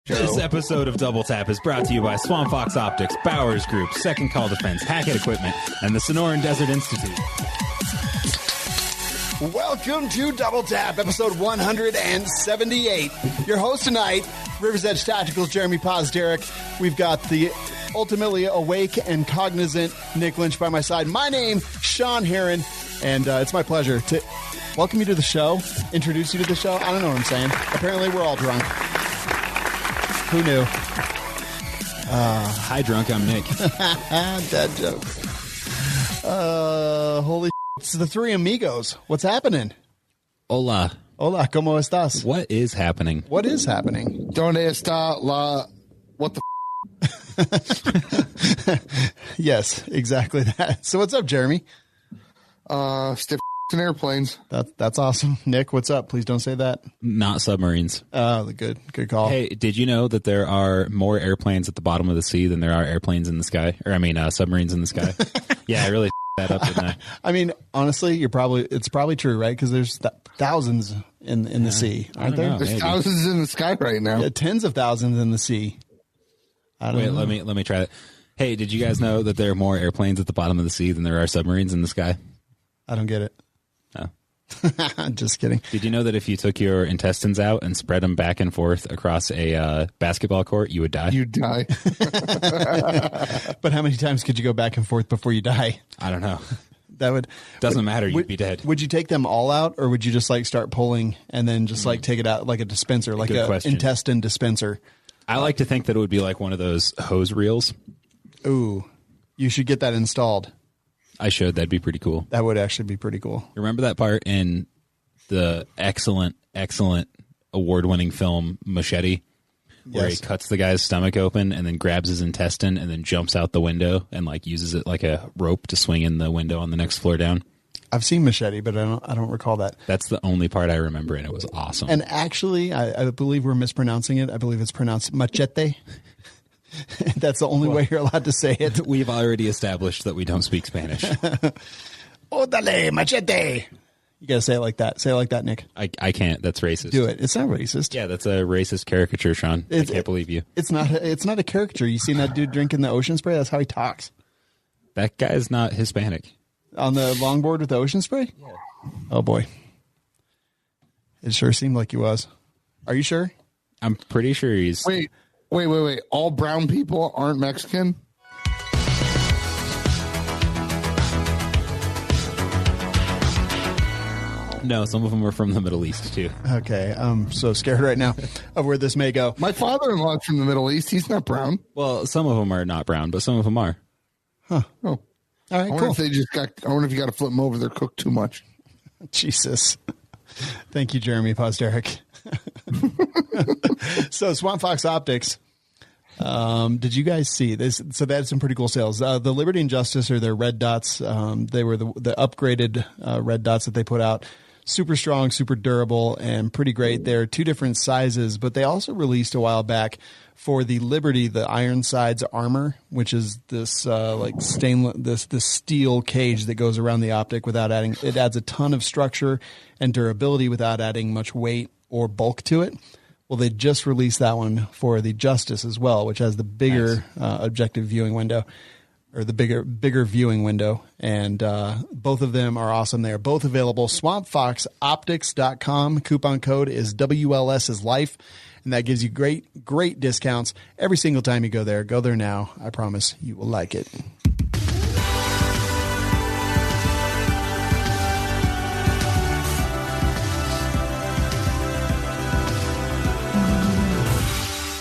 This episode of Double Tap is brought to you by Swamp Fox Optics, Bowers Group, Second Call Defense, Hackett Equipment, and the Sonoran Desert Institute. Welcome to Double Tap, episode 178. Your host tonight, Rivers Edge Tactical's Jeremy Posderick. We've got the ultimately awake and cognizant Nick Lynch by my side. My name, Sean Heron, and it's my pleasure to welcome you to the show, introduce you to the show. I don't know what I'm saying. Apparently, we're all drunk. Who knew? Hi, drunk. I'm Nick. Dad jokes. Holy shit. It's the three amigos. What's happening? Hola. Hola, ¿cómo estás? What is happening? What is happening? ¿Dónde está la... What the Yes, exactly that. So what's up, Jeremy? stiff in airplanes. That's awesome. Nick, what's up? Please don't say that. Not submarines. Oh, good call. Hey, did you know that there are more airplanes at the bottom of the sea than there are airplanes in the sky? Or, I mean, submarines in the sky? Yeah, I really that up, didn't I? I mean, honestly, it's probably true, right? Because there's thousands in the sea, aren't there? There's maybe. thousands in the sky right now. Yeah, tens of thousands in the sea. I don't know. Let me try that. Hey, did you guys know that there are more airplanes at the bottom of the sea than there are submarines in the sky? I don't get it. No. Just kidding. Did you know that if you took your intestines out and spread them back and forth across a basketball court, you would die? You die. But how many times could you go back and forth before you die? I don't know. That would Doesn't matter. You'd be dead. Would you take them all out, or would you just like start pulling and then just like take it out like a dispenser, like Good a question. intestine dispenser? I like to think that it would be like one of those hose reels. Ooh, you should get that installed. I should. That'd be pretty cool. That would actually be pretty cool. Remember that part in the excellent award-winning film Machete, where Yes. he cuts the guy's stomach open and then grabs his intestine and then jumps out the window and like uses it like a rope to swing in the window on the next floor down? I've seen Machete, but I don't recall that. That's the only part I remember, and it was awesome. And actually, I believe we're mispronouncing it. I believe it's pronounced machete. That's the only way you're allowed to say it. We've already established that we don't speak Spanish. Odale, machete. You got to say it like that. Say it like that, Nick. I can't. That's racist. Do it. It's not racist. Yeah, that's a racist caricature, Sean. I can't believe you. It's not a caricature. You seen that dude drinking the ocean spray? That's how he talks. That guy's not Hispanic. On the longboard with the ocean spray? Yeah. Oh, boy. It sure seemed like he was. Are you sure? I'm pretty sure he's... Wait. All brown people aren't Mexican? No, some of them are from the Middle East, too. Okay. I'm so scared right now of where this may go. My father-in-law's from the Middle East. He's not brown. Well, some of them are not brown, but some of them are. Oh. All I right, wonder cool. if they just got... I wonder if you got to flip them over. They're cooked too much. Jesus. Thank you, Jeremy Posderick. So Swamp Fox Optics. Did you guys see this? So they had some pretty cool sales. The Liberty and Justice are their red dots. They were the upgraded red dots that they put out. Super strong, super durable, and pretty great. They're two different sizes, but they also released a while back for the Liberty, the Ironsides armor, which is this like stainless, this steel cage that goes around the optic without adding. It adds a ton of structure and durability without adding much weight or bulk to it. Well, they just released that one for the Justice as well, which has the bigger objective viewing window, or the bigger viewing window. And both of them are awesome. They are both available. SwampFoxOptics.com. Coupon code is WLS is life. And that gives you great discounts every single time you go there. Go there now. I promise you will like it.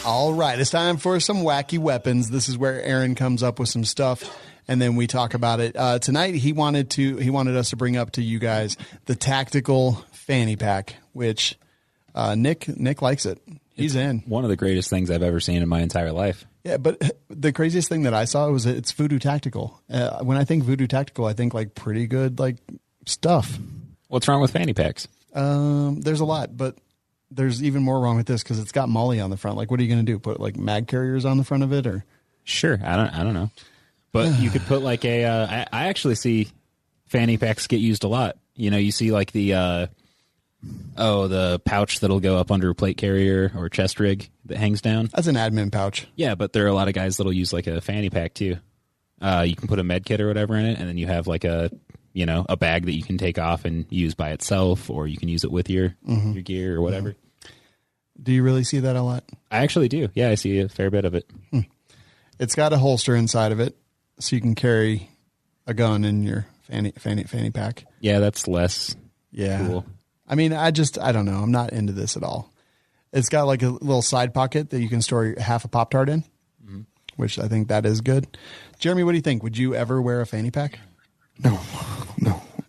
All right, it's time for some wacky weapons. This is where Aaron comes up with some stuff, and then we talk about it. Tonight, he wanted us to bring up to you guys the tactical fanny pack, which Nick likes it. He's in. One of the greatest things I've ever seen in my entire life. Yeah, but the craziest thing that I saw was it's Voodoo Tactical. When I think Voodoo Tactical, I think like pretty good like stuff. What's wrong with fanny packs? There's a lot, but there's even more wrong with this because it's got Molly on the front. Like, what are you going to do? Put like mag carriers on the front of it, or? Sure, I don't know, but you could put like I actually see fanny packs get used a lot. You know, you see like the Oh, the pouch that'll go up under a plate carrier or chest rig that hangs down. That's an admin pouch. Yeah, but there are a lot of guys that'll use like a fanny pack too. You can put a med kit or whatever in it, and then you have like a bag that you can take off and use by itself, or you can use it with your gear or whatever. Do you really see that a lot? I actually do. Yeah, I see a fair bit of it. It's got a holster inside of it, so you can carry a gun in your fanny pack. Yeah, that's less cool. I mean, I don't know. I'm not into this at all. It's got like a little side pocket that you can store half a Pop-Tart in, which I think that is good. Jeremy, what do you think? Would you ever wear a fanny pack? No.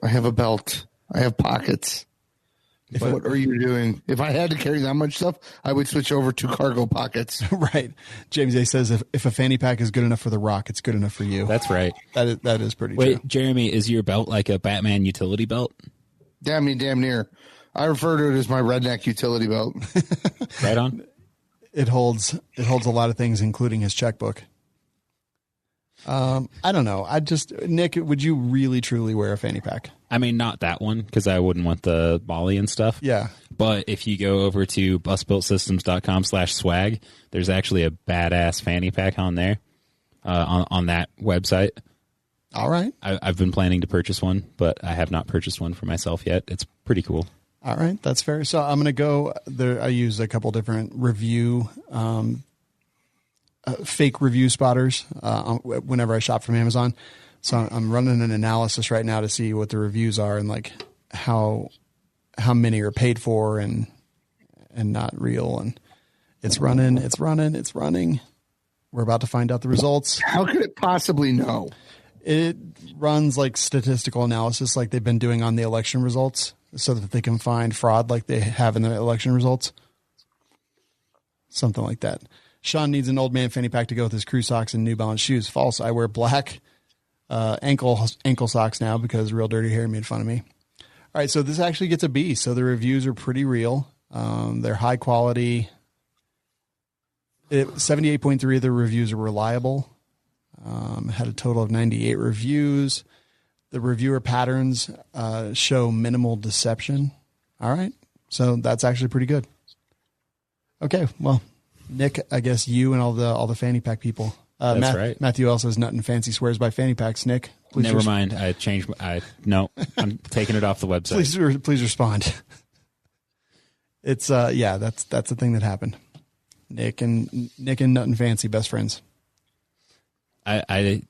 I have a belt. I have pockets. What are you doing? If I had to carry that much stuff, I would switch over to cargo pockets. Right. James A says if a fanny pack is good enough for The Rock, it's good enough for you. That's right. That is pretty true. Wait, Jeremy, is your belt like a Batman utility belt? Damn near. I refer to it as my redneck utility belt. Right on. It holds a lot of things, including his checkbook. I don't know. Nick, would you really truly wear a fanny pack? I mean, not that one, because I wouldn't want the Molly and stuff. Yeah. But if you go over to busbuiltsystems.com/swag, there's actually a badass fanny pack on there, on that website. All right. I've been planning to purchase one, but I have not purchased one for myself yet. It's pretty cool. All right. That's fair. So I'm going to go there. I use a couple different fake review spotters whenever I shop from Amazon. So I'm running an analysis right now to see what the reviews are and like how many are paid for and not real. And it's running. We're about to find out the results. How could it possibly know? It runs like statistical analysis like they've been doing on the election results so that they can find fraud like they have in the election results. Something like that. Sean needs an old man fanny pack to go with his crew socks and New Balance shoes. False. I wear black ankle socks now because Real Dirty Harry made fun of me. All right, so this actually gets a B. So the reviews are pretty real. They're high quality. 78.3 of the reviews are reliable. Had a total of 98 reviews. The reviewer patterns show minimal deception. All right, so that's actually pretty good. Okay, well, Nick, I guess you and all the fanny pack people. That's right. Matthew L says nothing fancy swears by fanny packs. Nick, please never mind. I changed. No, I'm taking it off the website. Please respond. It's that's the thing that happened. Nick and Nothing Fancy best friends. I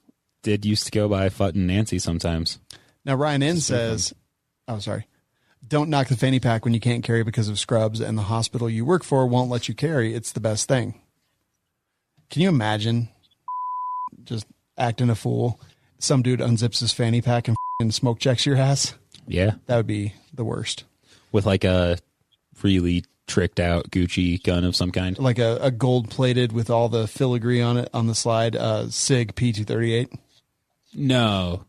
did used to go by Futt and Nancy sometimes. Now Ryan N says, "Oh, sorry. Don't knock the fanny pack when you can't carry because of scrubs and the hospital you work for won't let you carry. It's the best thing." Can you imagine just acting a fool? Some dude unzips his fanny pack and smoke checks your ass. Yeah. That would be the worst. With like a really tricked out Gucci gun of some kind. Like a gold plated with all the filigree on it on the slide, SIG P238. No,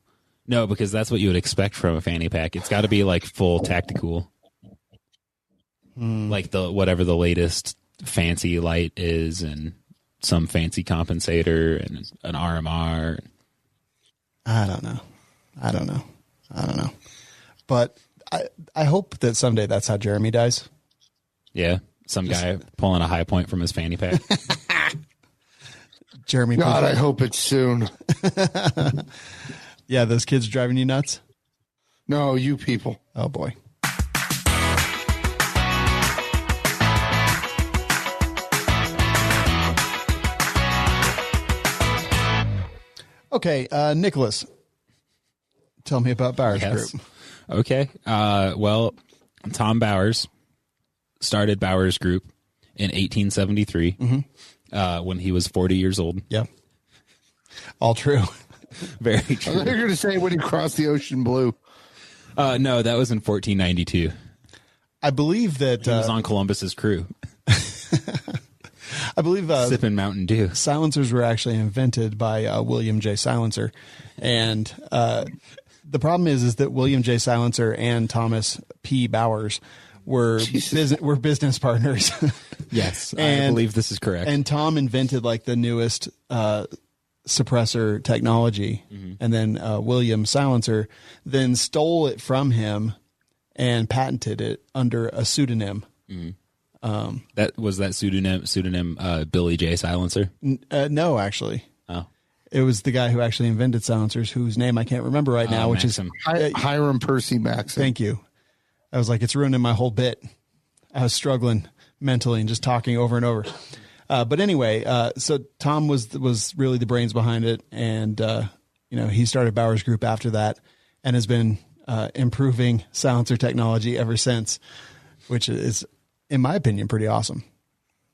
because that's what you would expect from a fanny pack. It's got to be like full tactical. Like whatever the latest fancy light is and some fancy compensator and an RMR. I don't know. But I hope that someday that's how Jeremy dies. Yeah. Some guy pulling a high point from his fanny pack. Jeremy. God, I hope it's soon. Yeah. Those kids driving you nuts. No, you people. Oh boy. Okay. Nicholas, tell me about Bowers Group. Okay. Well, Tom Bowers started Bowers Group in 1873 when he was 40 years old. Yeah. All true. Very true. I thought you were going to say when he crossed the ocean blue. No, that was in 1492. I believe that He was on Columbus's crew. I believe sipping Mountain Dew. Silencers were actually invented by William J. Silencer. And the problem is that William J. Silencer and Thomas P. Bowers were business partners. Yes, I believe this is correct. And Tom invented like the newest suppressor technology. And then William Silencer then stole it from him and patented it under a pseudonym. That was that pseudonym Billy J Silencer. No, actually. Oh, It was the guy who actually invented silencers, whose name I can't remember right now, which Maxim. is Hiram Percy Maxim. Thank you. I was like, it's ruining my whole bit. I was struggling mentally and just talking over and over. But anyway, so Tom was really the brains behind it, and he started Bowers Group after that, and has been improving silencer technology ever since, which is, in my opinion, pretty awesome.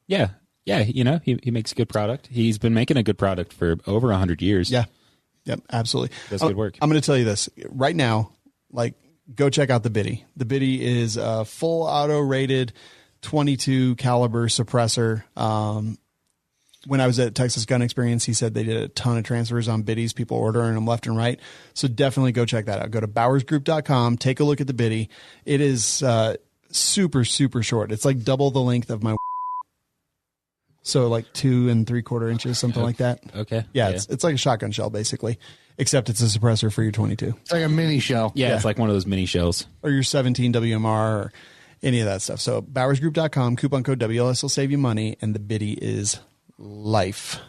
Yeah. He makes a good product. He's been making a good product for over 100 years. Yeah. Yep. Absolutely. Does good work. I'm going to tell you this right now. Go check out the Biddy. The Biddy is a full auto rated 22 caliber suppressor. When I was at Texas Gun Experience, he said they did a ton of transfers on Biddies, people ordering them left and right. So definitely go check that out. Go to bowersgroup.com, take a look at the Biddy. It is super, super short. It's like double the length of my. So like 2 3/4 inches, something like that. Okay. Yeah. It's like a shotgun shell basically, except it's a suppressor for your 22. It's like a mini shell. Yeah, it's like one of those mini shells. Or your 17 WMR or any of that stuff. So bowersgroup.com, coupon code WLS will save you money, and the Biddy is life.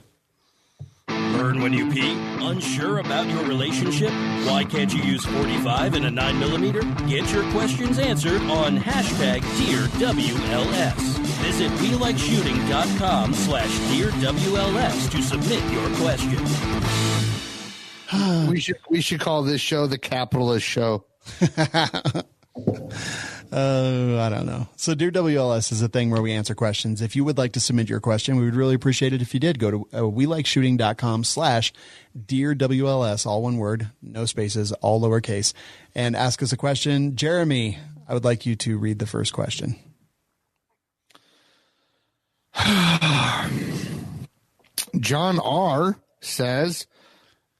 Burn when you pee? Unsure about your relationship? Why can't you use 45 and a 9mm? Get your questions answered on hashtag DearWLS. Visit WeLikeShooting.com/DearWLS to submit your question. We should call this show the Capitalist Show. I don't know. So Dear WLS is a thing where we answer questions. If you would like to submit your question, we would really appreciate it if you did. Go to WeLikeShooting.com/DearWLS, all one word, no spaces, all lowercase, and ask us a question. Jeremy, I would like you to read the first question. John R. says,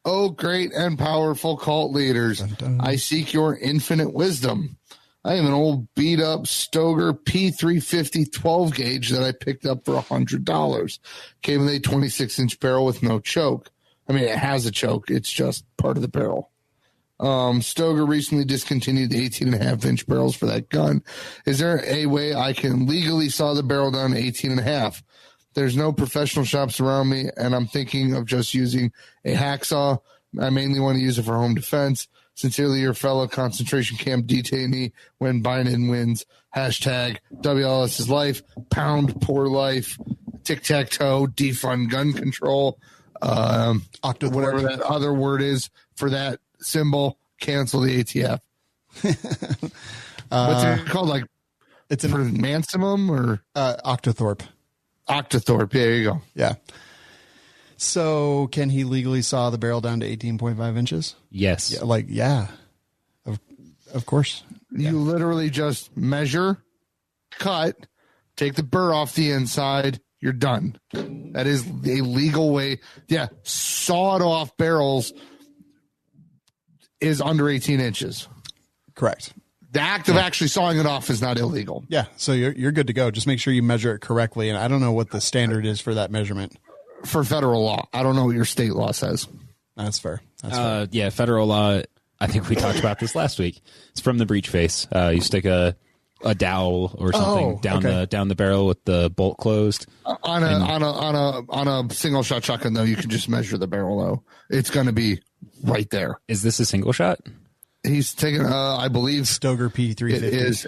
"Oh, great and powerful cult leaders, dun, dun. I seek your infinite wisdom. I have an old beat up Stoger P350 12 gauge that I picked up for $100. Came with a 26-inch barrel with no choke. I mean, it has a choke. It's just part of the barrel. Stoger recently discontinued the 18.5-inch barrels for that gun. Is there a way I can legally saw the barrel down to 18.5? There's no professional shops around me, and I'm thinking of just using a hacksaw. I mainly want to use it for home defense. Sincerely, your fellow concentration camp detainee when Biden wins. Hashtag WLS is life. Pound poor life. Tic-tac-toe. Defund gun control. Whatever that other word is for that symbol. Cancel the ATF. What's it called? Like, it's for maximum or Octothorpe. Octothorpe. Yeah, there you go. Yeah. So can he legally saw the barrel down to 18.5 inches? Yes. Yeah, of course. You literally just measure, cut, take the burr off the inside. You're done. That is a legal way. Yeah. Sawed off barrels is under 18 inches. Correct. The act of actually sawing it off is not illegal. Yeah. So you're good to go. Just make sure you measure it correctly. And I don't know what the standard is for that measurement. For federal law. I don't know what your state law says. That's fair. Fair. Yeah, federal law. I think we talked about this last week. It's from the breech face. You stick a dowel or something down the barrel with the bolt closed. On a single shot shotgun though, you can just measure the barrel though. It's going to be right there. Is this a single shot? He's taking I believe Stoger P350. It is.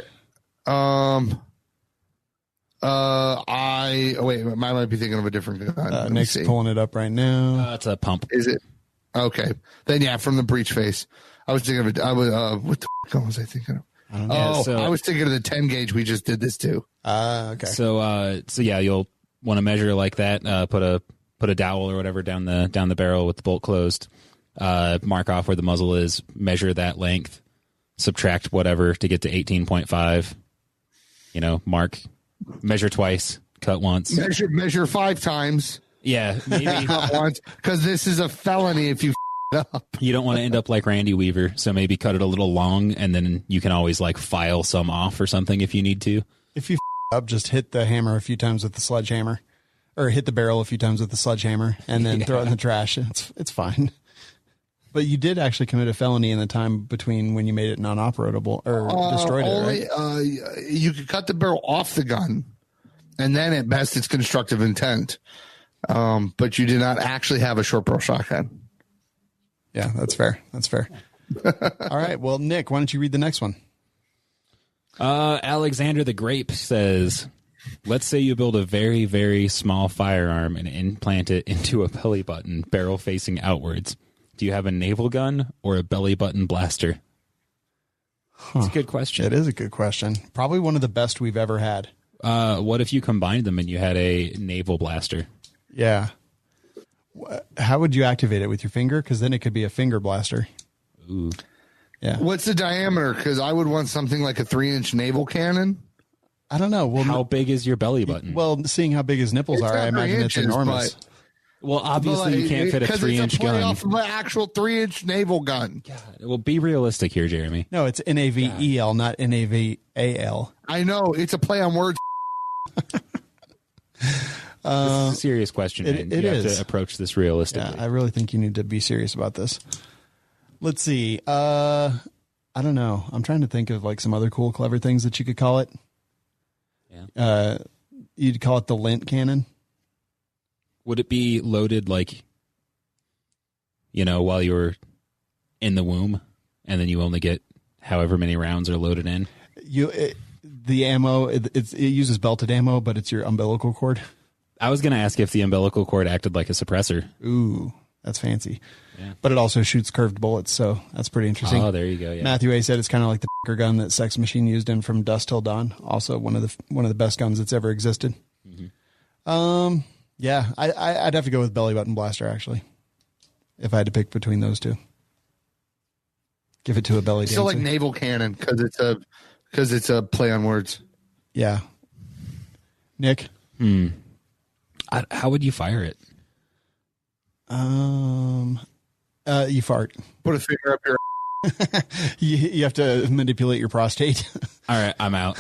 I might be thinking of a different gun. Nick's pulling it up right now. It's a pump. Is it? Okay. Then yeah, from the breech face. I was thinking of it. What the gun was I thinking of? I was thinking of the 10 gauge we just did this to. Okay. So yeah, you'll want to measure like that. Put a dowel or whatever down the barrel with the bolt closed. Mark off where the muzzle is. Measure that length. Subtract whatever to get to 18.5. Mark. Measure twice. Cut once. Measure 5 times. Yeah, maybe Cut once, because this is a felony if you it up. You don't want to end up like Randy Weaver, so maybe cut it a little long, and then you can always like file some off or something if you need to. If you up, just hit the hammer a few times with the sledgehammer, or hit the barrel a few times with the sledgehammer, and then throw it in the trash. It's fine. But you did actually commit a felony in the time between when you made it non-operable or destroyed it, right? You could cut the barrel off the gun, and then at best it's constructive intent. But you did not actually have a short barrel shotgun. Yeah, that's fair. That's fair. All right. Well, Nick, why don't you read the next one? Alexander the Grape says, let's say you build a very, very small firearm and implant it into a belly button, barrel facing outwards. Do you have a naval gun or a belly button blaster? That's a good question. It is a good question. Probably one of the best we've ever had. What if you combined them and you had a naval blaster? Yeah. How would you activate it with your finger? Because then it could be a finger blaster. Ooh. Yeah. What's the diameter? Because I would want something like a 3-inch naval cannon. I don't know. Well, how big is your belly button? Well, seeing how big his nipples are, I imagine it's enormous. Well, obviously you can't fit a 3-inch gun. Off of an actual 3-inch naval gun. God. Well, be realistic here, Jeremy. No, it's NAVEL, not NAVAL. I know. It's a play on words. This is a serious question, man. You have to approach this realistically. Yeah, I really think you need to be serious about this. Let's see. I don't know. I'm trying to think of like some other cool, clever things that you could call it. Yeah. You'd call it the lint cannon. Would it be loaded like, while you were in the womb, and then you only get however many rounds are loaded in? The ammo, it uses belted ammo, but it's your umbilical cord. I was going to ask if the umbilical cord acted like a suppressor. Ooh, that's fancy. Yeah. But it also shoots curved bullets, so that's pretty interesting. Oh, there you go. Yeah. Matthew A. said it's kind of like the gun that Sex Machine used in From Dusk Till Dawn. Also one of the best guns that's ever existed. Mm-hmm. Yeah, I'd have to go with belly button blaster actually, if I had to pick between those two. Give it to a belly dancer. So like naval cannon because it's a play on words. Yeah. Nick. How would you fire it? You fart. Put a finger up your. You have to manipulate your prostate. All right, I'm out.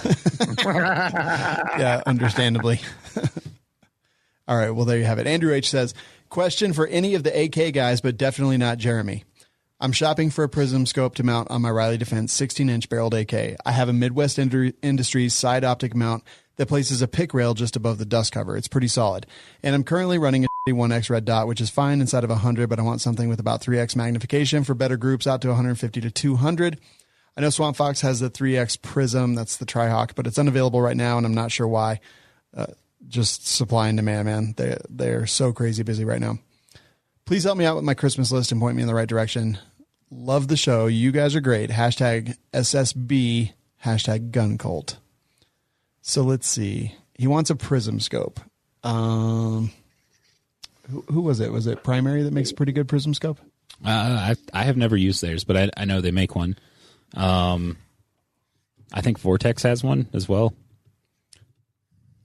Yeah, understandably. All right, well, there you have it. Andrew H. says, question for any of the AK guys, but definitely not Jeremy. I'm shopping for a prism scope to mount on my Riley Defense 16-inch barreled AK. I have a Midwest Industries side optic mount that places a pick rail just above the dust cover. It's pretty solid. And I'm currently running a 1X red dot, which is fine inside of 100, but I want something with about 3X magnification for better groups out to 150 to 200. I know Swamp Fox has the 3X prism. That's the Tri-Hawk, but it's unavailable right now, and I'm not sure why. Just supply and demand, man. They're so crazy busy right now. Please help me out with my Christmas list and point me in the right direction. Love the show. You guys are great. Hashtag SSB, hashtag gun cult. So let's see. He wants a prism scope. Who was it? Was it Primary that makes a pretty good prism scope? I have never used theirs, but I know they make one. I think Vortex has one as well.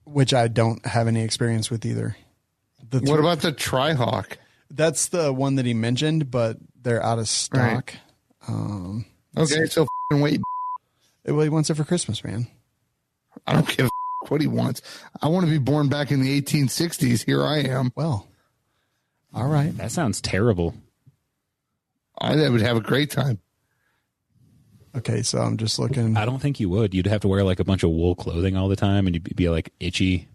Which I don't have any experience with either. What about the Tri-Hawk? That's the one that he mentioned, but they're out of stock. Right. Okay, so wait. Well, he wants it for Christmas, man. I don't give a what he wants. I want to be born back in the 1860s. Here I am. Well, all right. That sounds terrible. I would have a great time. Okay, so I'm just looking. I don't think you would. You'd have to wear like a bunch of wool clothing all the time, and you'd be like itchy.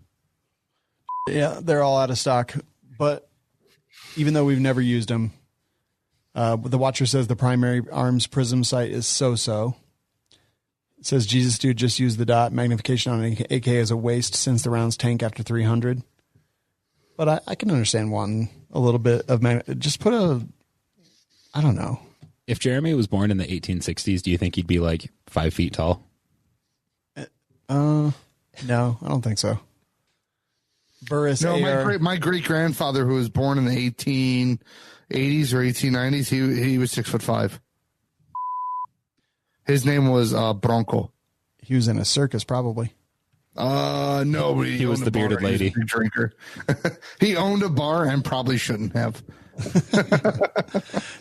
Yeah, they're all out of stock. But even though we've never used them, the Watcher says the Primary Arms Prism sight is so-so. It says Jesus Dude just used the dot magnification on an AK as a waste since the rounds tank after 300. But I can understand wanting a little bit of just put I don't know. If Jeremy was born in the 1860s, do you think he'd be like 5 feet tall? No, I don't think so. Burris. No, AR. my great grandfather, who was born in the 1880s or 1890s, he was 6'5". His name was Bronco. He was in a circus, probably. No, but he was the bearded lady. He was a drinker. He owned a bar and probably shouldn't have.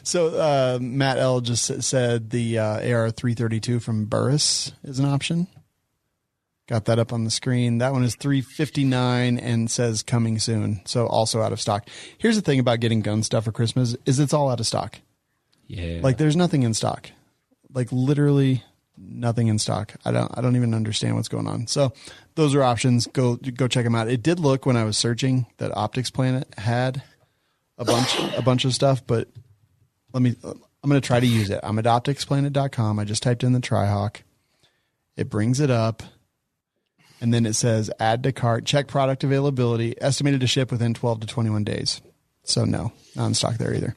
So Matt L just said the AR 332 from Burris is an option. Got that up on the screen. That one is $359 and says coming soon. So also out of stock. Here's the thing about getting gun stuff for Christmas is it's all out of stock. Yeah. Like there's nothing in stock, like literally nothing in stock. I don't even understand what's going on. So those are options. Go check them out. It did look when I was searching that Optics Planet had a bunch of stuff, but I'm going to try to use it. I'm at opticsplanet.com. I just typed in the Tri-Hawk. It brings it up. And then it says add to cart, check product availability, estimated to ship within 12 to 21 days. So no, not in stock there either.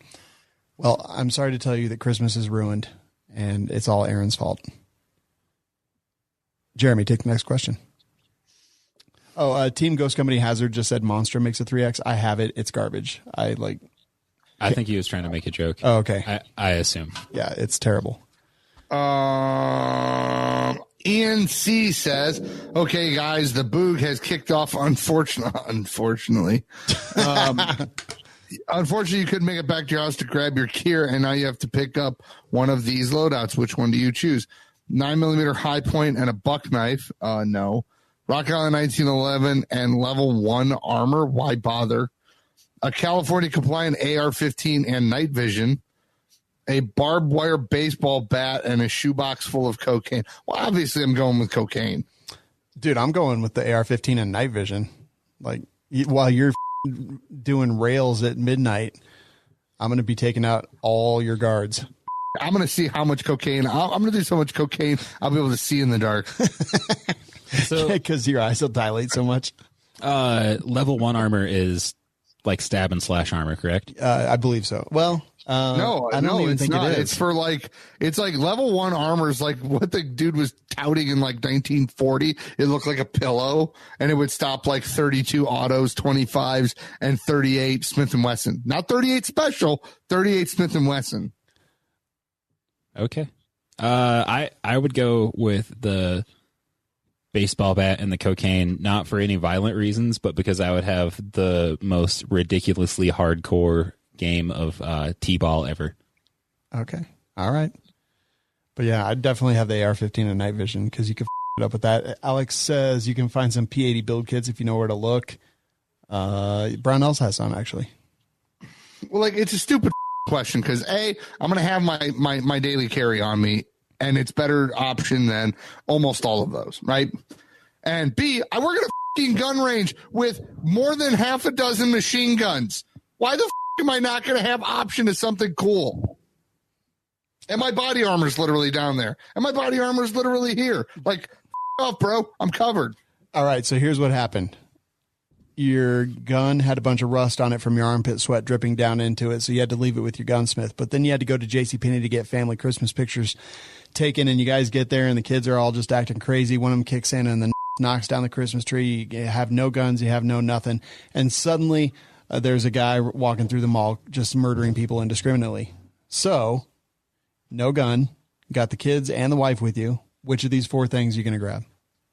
Well, I'm sorry to tell you that Christmas is ruined and it's all Aaron's fault. Jeremy, take the next question. Oh, Team Ghost Company Hazard just said Monster makes a 3X. I have it. It's garbage. I think he was trying to make a joke. Oh, okay. I assume. Yeah, it's terrible. Ian C says, okay, guys, the Boog has kicked off. Unfortunately, you couldn't make it back to your house to grab your gear, and now you have to pick up one of these loadouts. Which one do you choose? 9mm high point and a buck knife? No. Rock Island 1911 and level 1 armor? Why bother? A California compliant AR-15 and night vision. A barbed wire baseball bat and a shoebox full of cocaine. Well, obviously, I'm going with cocaine. Dude, I'm going with the AR-15 and night vision. Like, while you're doing rails at midnight, I'm going to be taking out all your guards. I'm going to see how much cocaine. I'm going to do so much cocaine, I'll be able to see in the dark. So, because your eyes will dilate so much. Level 1 armor is like stab and slash armor, correct? I believe so. Well, No, I don't even think not. it is. It's for it's like level 1 armor is like what the dude was touting in like 1940. It looked like a pillow, and it would stop like 32 autos, 25s, and 38 Smith & Wesson. Not 38 special, 38 Smith & Wesson. Okay. I would go with the baseball bat and the cocaine, not for any violent reasons, but because I would have the most ridiculously hardcore game of T-ball ever. Okay. All right. But yeah, I'd definitely have the AR-15 and night vision because you can it up with that. Alex says you can find some P80 build kits if you know where to look. Brownells has some, actually. Well, it's a stupid question because I'm going to have my daily carry on me, and it's better option than almost all of those, right? And B, I work at a fucking gun range with more than half a dozen machine guns. Why the am I not going to have option to something cool? And my body armor's literally down there, and my body armor's literally here. Like, off, bro, I'm covered. All right, so here's what happened. Your gun had a bunch of rust on it from your armpit sweat dripping down into it, so you had to leave it with your gunsmith. But then you had to go to JCPenney to get family Christmas pictures taken, and you guys get there, and the kids are all just acting crazy. One of them kicks in and then knocks down the Christmas tree. You have no guns, you have no nothing. And suddenly there's a guy walking through the mall just murdering people indiscriminately. So, no gun, got the kids and the wife with you. Which of these 4 things are you going to grab?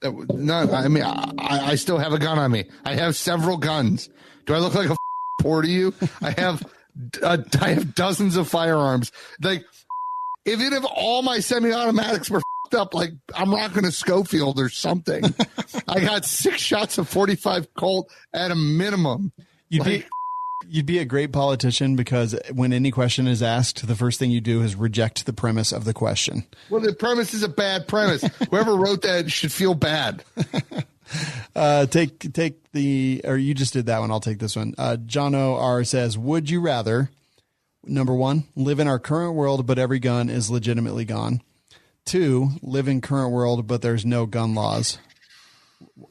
No, I mean, I still have a gun on me. I have several guns. Do I look like a poor to you? I have dozens of firearms. Like, even if all my semi-automatics were up, like I'm rocking a Schofield or something. I got 6 shots of 45 Colt at a minimum. You'd be a great politician because when any question is asked, the first thing you do is reject the premise of the question. Well, the premise is a bad premise. Whoever wrote that should feel bad. Take the, or you just did that one. I'll take this one. Jono R says, would you rather, number 1, live in our current world, but every gun is legitimately gone? 2, live in current world, but there's no gun laws.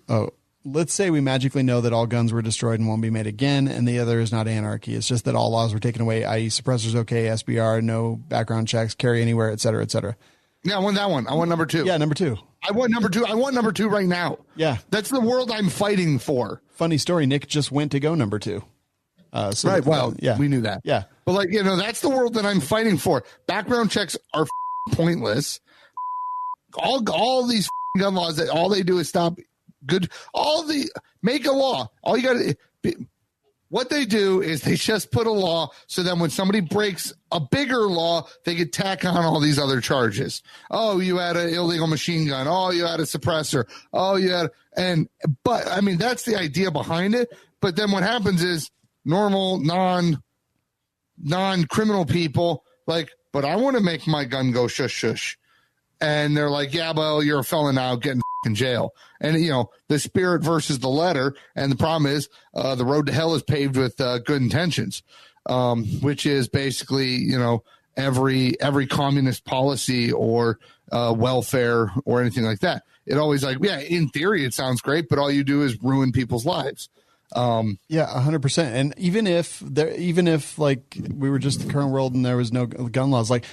Oh, let's say we magically know that all guns were destroyed and won't be made again, and the other is not anarchy. It's just that all laws were taken away, i.e. suppressors okay, SBR, no background checks, carry anywhere, et cetera, et cetera. Yeah, I want that one. I want number 2. Yeah, number 2. I want number 2. I want number 2 right now. Yeah. That's the world I'm fighting for. Funny story, Nick just went to go number 2. Right, well, yeah, we knew that. Yeah. But that's the world that I'm fighting for. Background checks are pointless. All these gun laws, that all they do is stop good. Make a law. All you got to, what they do is they just put a law so that when somebody breaks a bigger law, they could tack on all these other charges. Oh, you had an illegal machine gun. Oh, you had a suppressor. Oh, you had, but I mean, that's the idea behind it. But then what happens is normal, non-criminal people, like, but I want to make my gun go shush shush. And they're like, yeah, well, you're a felon now, get in jail. And, the spirit versus the letter. And the problem is the road to hell is paved with good intentions, which is basically, every communist policy or welfare or anything like that. It always in theory, it sounds great, but all you do is ruin people's lives. 100%. And even if like we were just the current world and there was no gun laws, like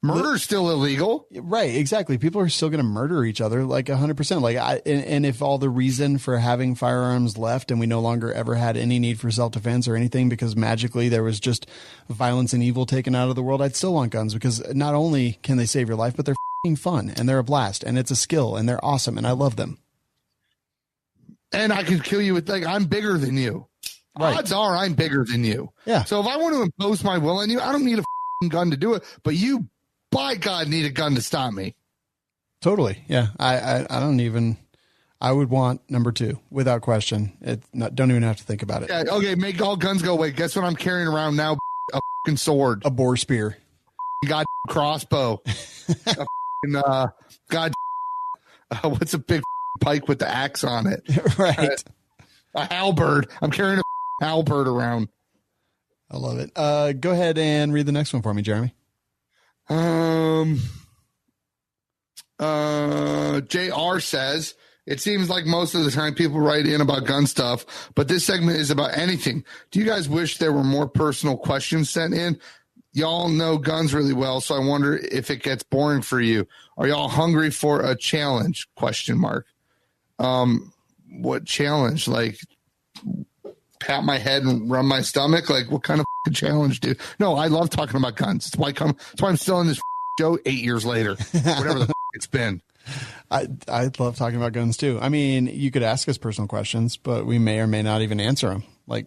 murder's still illegal. Right. Exactly. People are still going to murder each other. Like 100%. Like and if all the reason for having firearms left and we no longer ever had any need for self-defense or anything because magically there was just violence and evil taken out of the world, I'd still want guns because not only can they save your life, but they're fun and they're a blast and it's a skill and they're awesome and I love them. And I could kill you with I'm bigger than you. Right. Odds are I'm bigger than you. Yeah. So if I want to impose my will on you, I don't need a gun to do it, but you, by God, need a gun to stop me. Totally. Yeah. I would want number 2 without question. Don't even have to think about it. Yeah, okay. Make all guns go away. Guess what I'm carrying around now? A fucking sword, a boar spear, god crossbow, what's a big pike with the axe on it? Right. A halberd. I'm carrying a halberd around. I love it. Go ahead and read the next one for me, Jeremy. JR says, it seems like most of the time people write in about gun stuff, but this segment is about anything. Do you guys wish there were more personal questions sent in? Y'all know guns really well, so I wonder if it gets boring for you. Are y'all hungry for a challenge? ? What challenge? Like pat my head and rub my stomach? Like what kind of challenge, dude? No, I love talking about guns. That's why I'm still in this show 8 years later, whatever the it's been. I love talking about guns too. I mean, you could ask us personal questions, but we may or may not even answer them. Like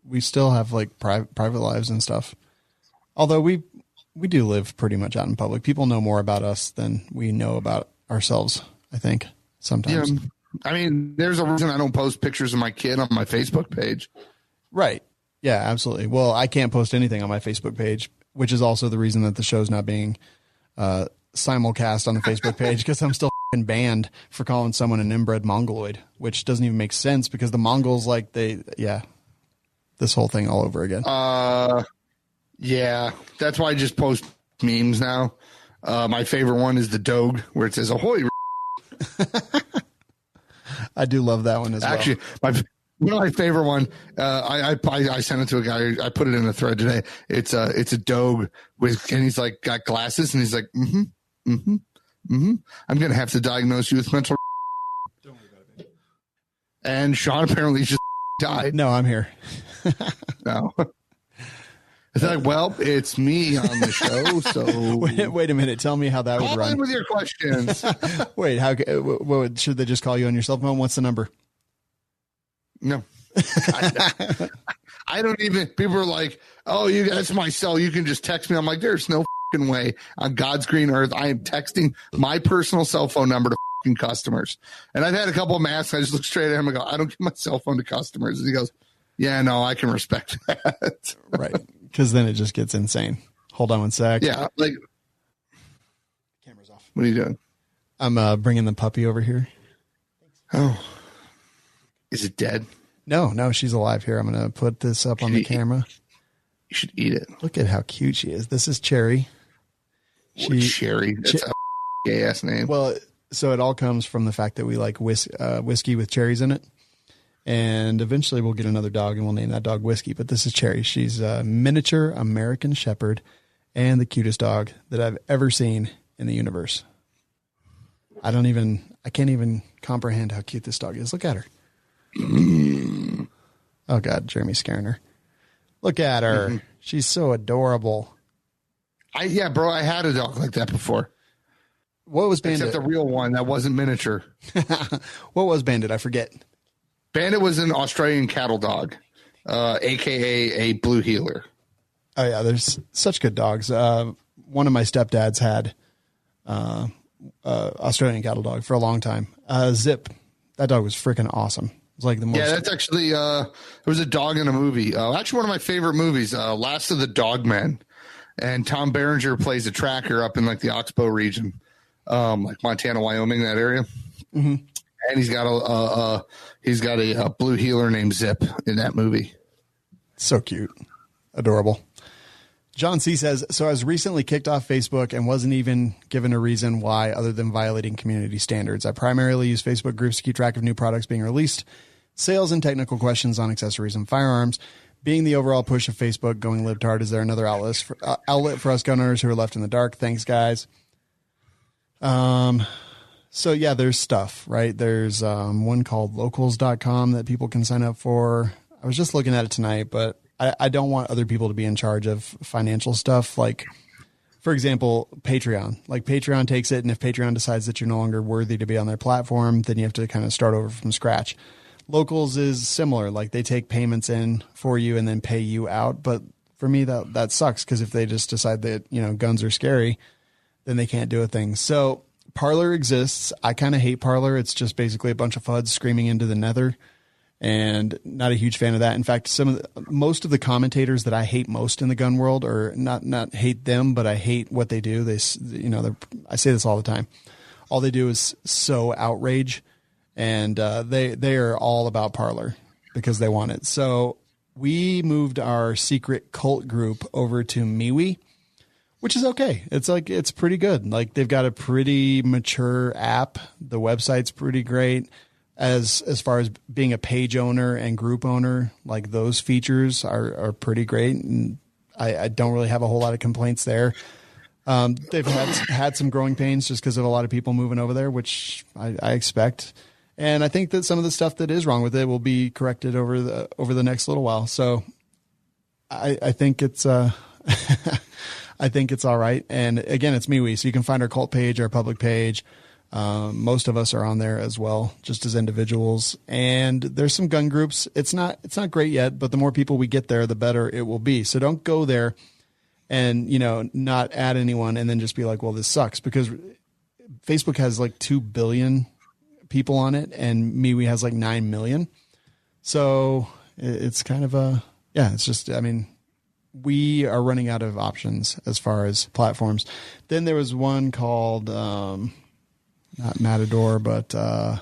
we still have like private lives and stuff. Although we do live pretty much out in public. People know more about us than we know about ourselves, I think, sometimes. Yeah. I mean, there's a reason I don't post pictures of my kid on my Facebook page. Right. Yeah, absolutely. Well, I can't post anything on my Facebook page, which is also the reason that the show's not being simulcast on the Facebook page because I'm still banned for calling someone an inbred Mongoloid, which doesn't even make sense because the Mongols, this whole thing all over again. Yeah, that's why I just post memes now. My favorite one is the dog where it says ahoy. I do love that one as well. Actually, my favorite one, I sent it to a guy. I put it in a thread today. It's a dog and he's like got glasses and he's like, I'm going to have to diagnose you with mental. Don't worry about it. And Sean apparently just died. No, I'm here. No. It's like, well, it's me on the show, so wait a minute. Tell me how that would run. Call in with your questions. Wait, what should they just call you on your cell phone? What's the number? No, I don't even. People are like, "Oh, that's my cell. You can just text me." I'm like, "There's no fucking way on God's green earth I am texting my personal cell phone number to fucking customers." And I've had a couple of masks. I just look straight at him and go, "I don't give my cell phone to customers." And he goes, "Yeah, no, I can respect that." Right. Because then it just gets insane. Hold on one sec. Yeah, like camera's off. What are you doing? I'm bringing the puppy over here. Oh, is it dead? No, she's alive. Here, I'm going to put this up on the camera. You should eat it. Look at how cute she is. This is Cherry. Cherry. That's a gay ass name. Well, so it all comes from the fact that we like whiskey with cherries in it. And eventually we'll get another dog and we'll name that dog Whiskey. But this is Cherry. She's a miniature American Shepherd and the cutest dog that I've ever seen in the universe. I can't even comprehend how cute this dog is. Look at her. Oh God, Jeremy's scaring her. Look at her. Mm-hmm. She's so adorable. Yeah, bro, I had a dog like that before. What was Bandit? Except the real one that wasn't miniature. What was Bandit? I forget. Bandit was an Australian cattle dog, a.k.a. a blue heeler. Oh, yeah. There's such good dogs. One of my stepdads had Australian cattle dog for a long time. Zip. That dog was freaking awesome. It was like the most. Yeah, that's actually, there was a dog in a movie. Actually, one of my favorite movies, Last of the Dogmen. and Tom Berenger plays a tracker up in like the Oxbow region, like Montana, Wyoming, that area. Mm-hmm. And he's got a blue heeler named Zip in that movie. So cute. Adorable. John C. says, so I was recently kicked off Facebook and wasn't even given a reason why other than violating community standards. I primarily use Facebook groups to keep track of new products being released, sales and technical questions on accessories and firearms. Being the overall push of Facebook going libtard, is there another outlet for us gun owners who are left in the dark? Thanks, guys. So yeah, there's stuff, right? There's one called locals.com that people can sign up for. I was just looking at it tonight, but I don't want other people to be in charge of financial stuff. Like, for example, Patreon. Like, Patreon takes it, and if Patreon decides that you're no longer worthy to be on their platform, then you have to kind of start over from scratch. Locals is similar. Like, they take payments in for you and then pay you out. But for me, that sucks, because if they just decide that, you know, guns are scary, then they can't do a thing. So Parler exists. I kind of hate Parler. It's just basically a bunch of FUDs screaming into the nether. And not a huge fan of that. In fact, most of the commentators that I hate most in the gun world, or not hate them, but I hate what they do. I say this all the time. All they do is sow outrage, and they are all about Parler because they want it. So we moved our secret cult group over to MeWe, which is okay. It's pretty good. Like, they've got a pretty mature app. The website's pretty great. As far as being a page owner and group owner, like, those features are pretty great, and I don't really have a whole lot of complaints there. They've had some growing pains just because of a lot of people moving over there, which I expect, and I think that some of the stuff that is wrong with it will be corrected over the next little while. So I think it's I think it's all right. And again, it's MeWe, so you can find our cult page, our public page. Most of us are on there as well, just as individuals. And there's some gun groups. It's not great yet, but the more people we get there, the better it will be. So don't go there and, you know, not add anyone and then just be like, well, this sucks, because Facebook has like 2 billion people on it and MeWe has like 9 million. So it's kind of it's just, I mean, we are running out of options as far as platforms. Then there was one called, not Matador, but I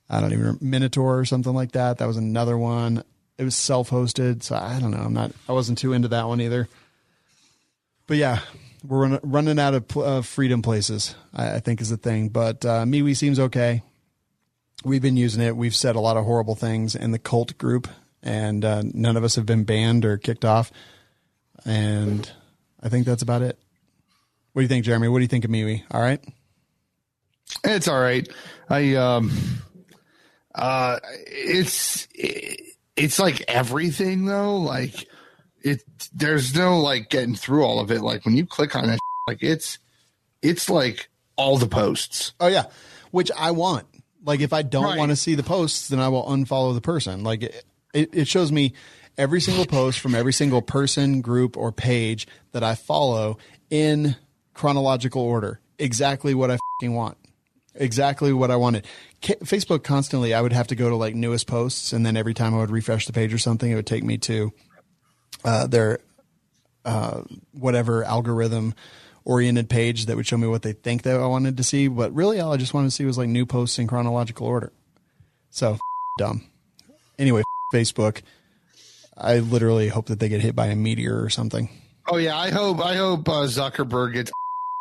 don't even remember, Minotaur or something like that. That was another one. It was self-hosted, so I don't know. I wasn't too into that one either. But yeah, we're running out of freedom places, I think is the thing. But MeWe seems okay. We've been using it. We've said a lot of horrible things in the cult group, and none of us have been banned or kicked off. And I think that's about it. What do you think, Jeremy? What do you think of MeWe? All right? It's all right. It's like everything though. Like, there's no like getting through all of it. Like, when you click on it, like it's like all the posts. Oh yeah. Which I want. Like, if I don't want to see the posts, then I will unfollow the person. Like, it shows me every single post from every single person, group, or page that I follow in chronological order. Exactly what I want. Exactly what I wanted. Facebook constantly, I would have to go to like newest posts, and then every time I would refresh the page or something, it would take me to their whatever algorithm oriented page that would show me what they think that I wanted to see. But really, all I just wanted to see was like new posts in chronological order. So dumb. Anyway, Facebook. I literally hope that they get hit by a meteor or something. Oh yeah, I hope Zuckerberg gets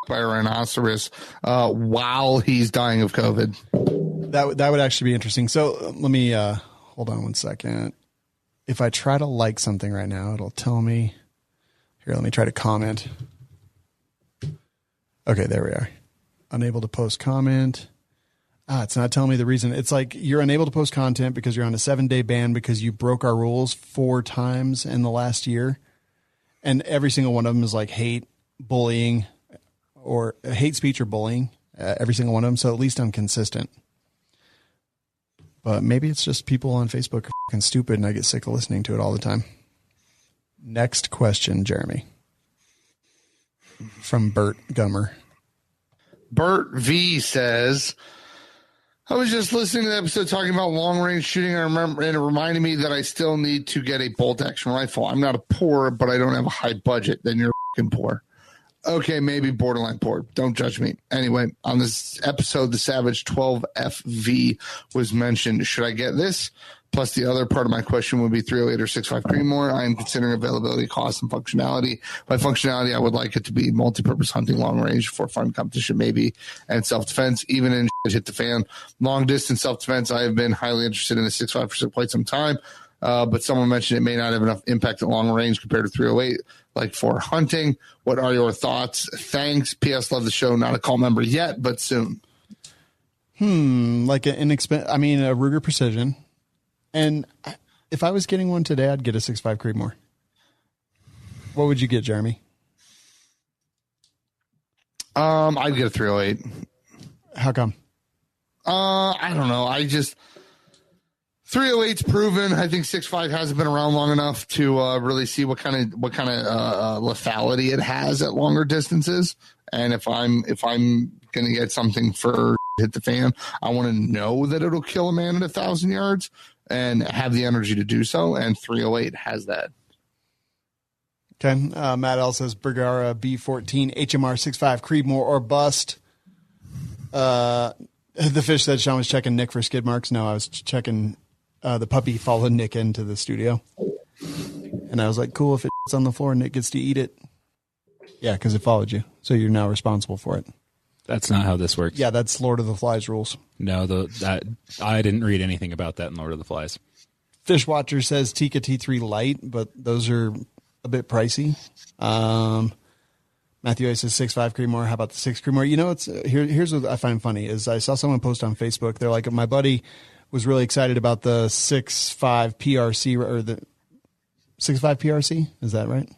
by a rhinoceros while he's dying of COVID. That would actually be interesting. So let me hold on one second. If I try to like something right now, it'll tell me. Here, let me try to comment. Okay, there we are. Unable to post comment. It's not telling me the reason. It's like you're unable to post content because you're on a 7-day ban because you broke our rules 4 times in the last year. And every single one of them is like hate, bullying, or hate speech or bullying, every single one of them. So at least I'm consistent. But maybe it's just people on Facebook are fucking stupid and I get sick of listening to it all the time. Next question, Jeremy. From Bert Gummer. Bert V says, I was just listening to the episode talking about long-range shooting. And it reminded me that I still need to get a bolt-action rifle. I'm not a poor, but I don't have a high budget. Then you're fucking poor. Okay, maybe borderline poor. Don't judge me. Anyway, on this episode, the Savage 12FV was mentioned. Should I get this? Plus, the other part of my question would be 308 or 65 Creedmoor. I am considering availability, cost, and functionality. By functionality, I would like it to be multi-purpose hunting, long range, for fun competition, maybe, and self-defense. Even in hit the fan, long-distance self-defense, I have been highly interested in the 65 for quite some time. But someone mentioned it may not have enough impact at long range compared to 308, like for hunting. What are your thoughts? Thanks. P.S. Love the show. Not a call member yet, but soon. Like a Ruger Precision. And if I was getting one today, I'd get a 6.5 Creedmoor. What would you get, Jeremy? I'd get a 308. How come? I don't know. 308's proven. I think 6.5 hasn't been around long enough to really see what kind of lethality it has at longer distances. And if I'm gonna get something for hit the fan, I want to know that it'll kill a man at 1,000 yards and have the energy to do so. And 308 has that. Okay. Matt L says Bergara B14 HMR 6.5 Creedmoor or bust. The fish said Sean was checking Nick for skid marks. No, I was checking. The puppy followed Nick into the studio. And I was like, cool, if it's on the floor, Nick gets to eat it. Yeah, because it followed you. So you're now responsible for it. That's not how this works. Yeah, that's Lord of the Flies rules. No, I didn't read anything about that in Lord of the Flies. Fishwatcher says Tika T3 Light, but those are a bit pricey. Matthew A says 6.5 Creedmoor. How about the 6 Creedmoor? You know, here's what I find funny is I saw someone post on Facebook. They're like, my buddy was really excited about the 6.5 PRC or the 6.5 PRC. Is that right?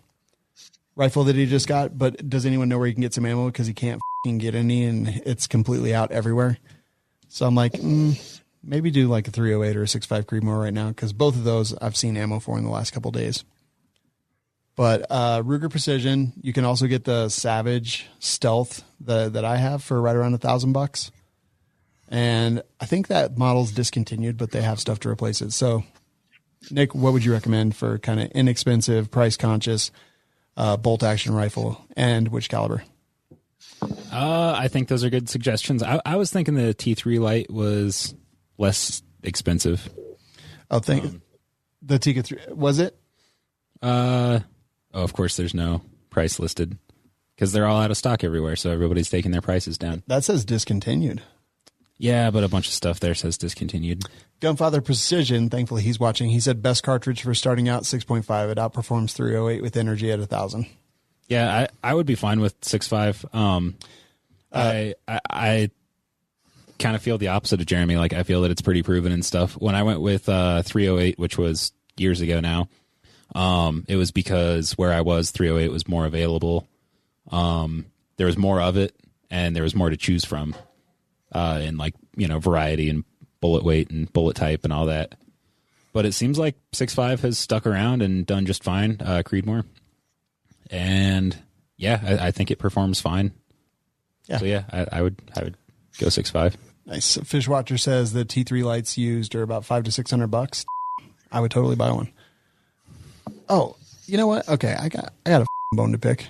Rifle that he just got. But does anyone know where he can get some ammo? Because he can't get any and it's completely out everywhere. So I'm like, maybe do like a 308 or a 6.5 Creedmoor right now. Because both of those I've seen ammo for in the last couple of days. But Ruger Precision, you can also get the Savage Stealth that I have for right around $1,000. And I think that model's discontinued, but they have stuff to replace it. So, Nick, what would you recommend for kind of inexpensive, price-conscious bolt-action rifle, and which caliber? I think those are good suggestions. I was thinking the T3 Light was less expensive. Oh, the Tika 3 was it? Of course, there's no price listed because they're all out of stock everywhere, so everybody's taking their prices down. That says discontinued. Yeah, but a bunch of stuff there says discontinued. Gunfather Precision, thankfully he's watching. He said best cartridge for starting out 6.5. It outperforms 308 with energy at 1,000. Yeah, I would be fine with 6.5. I kind of feel the opposite of Jeremy. Like I feel that it's pretty proven and stuff. When I went with 308, which was years ago now, it was because where I was, 308 was more available. There was more of it, and there was more to choose from. In variety and bullet weight and bullet type and all that. But it seems like 6.5 has stuck around and done just fine, Creedmoor. And yeah, I think it performs fine. Yeah. So yeah, I would go 6.5. Nice. Fishwatcher says the T3 lights used are about $500 to $600. I would totally buy one. Oh, you know what? Okay, I got a bone to pick.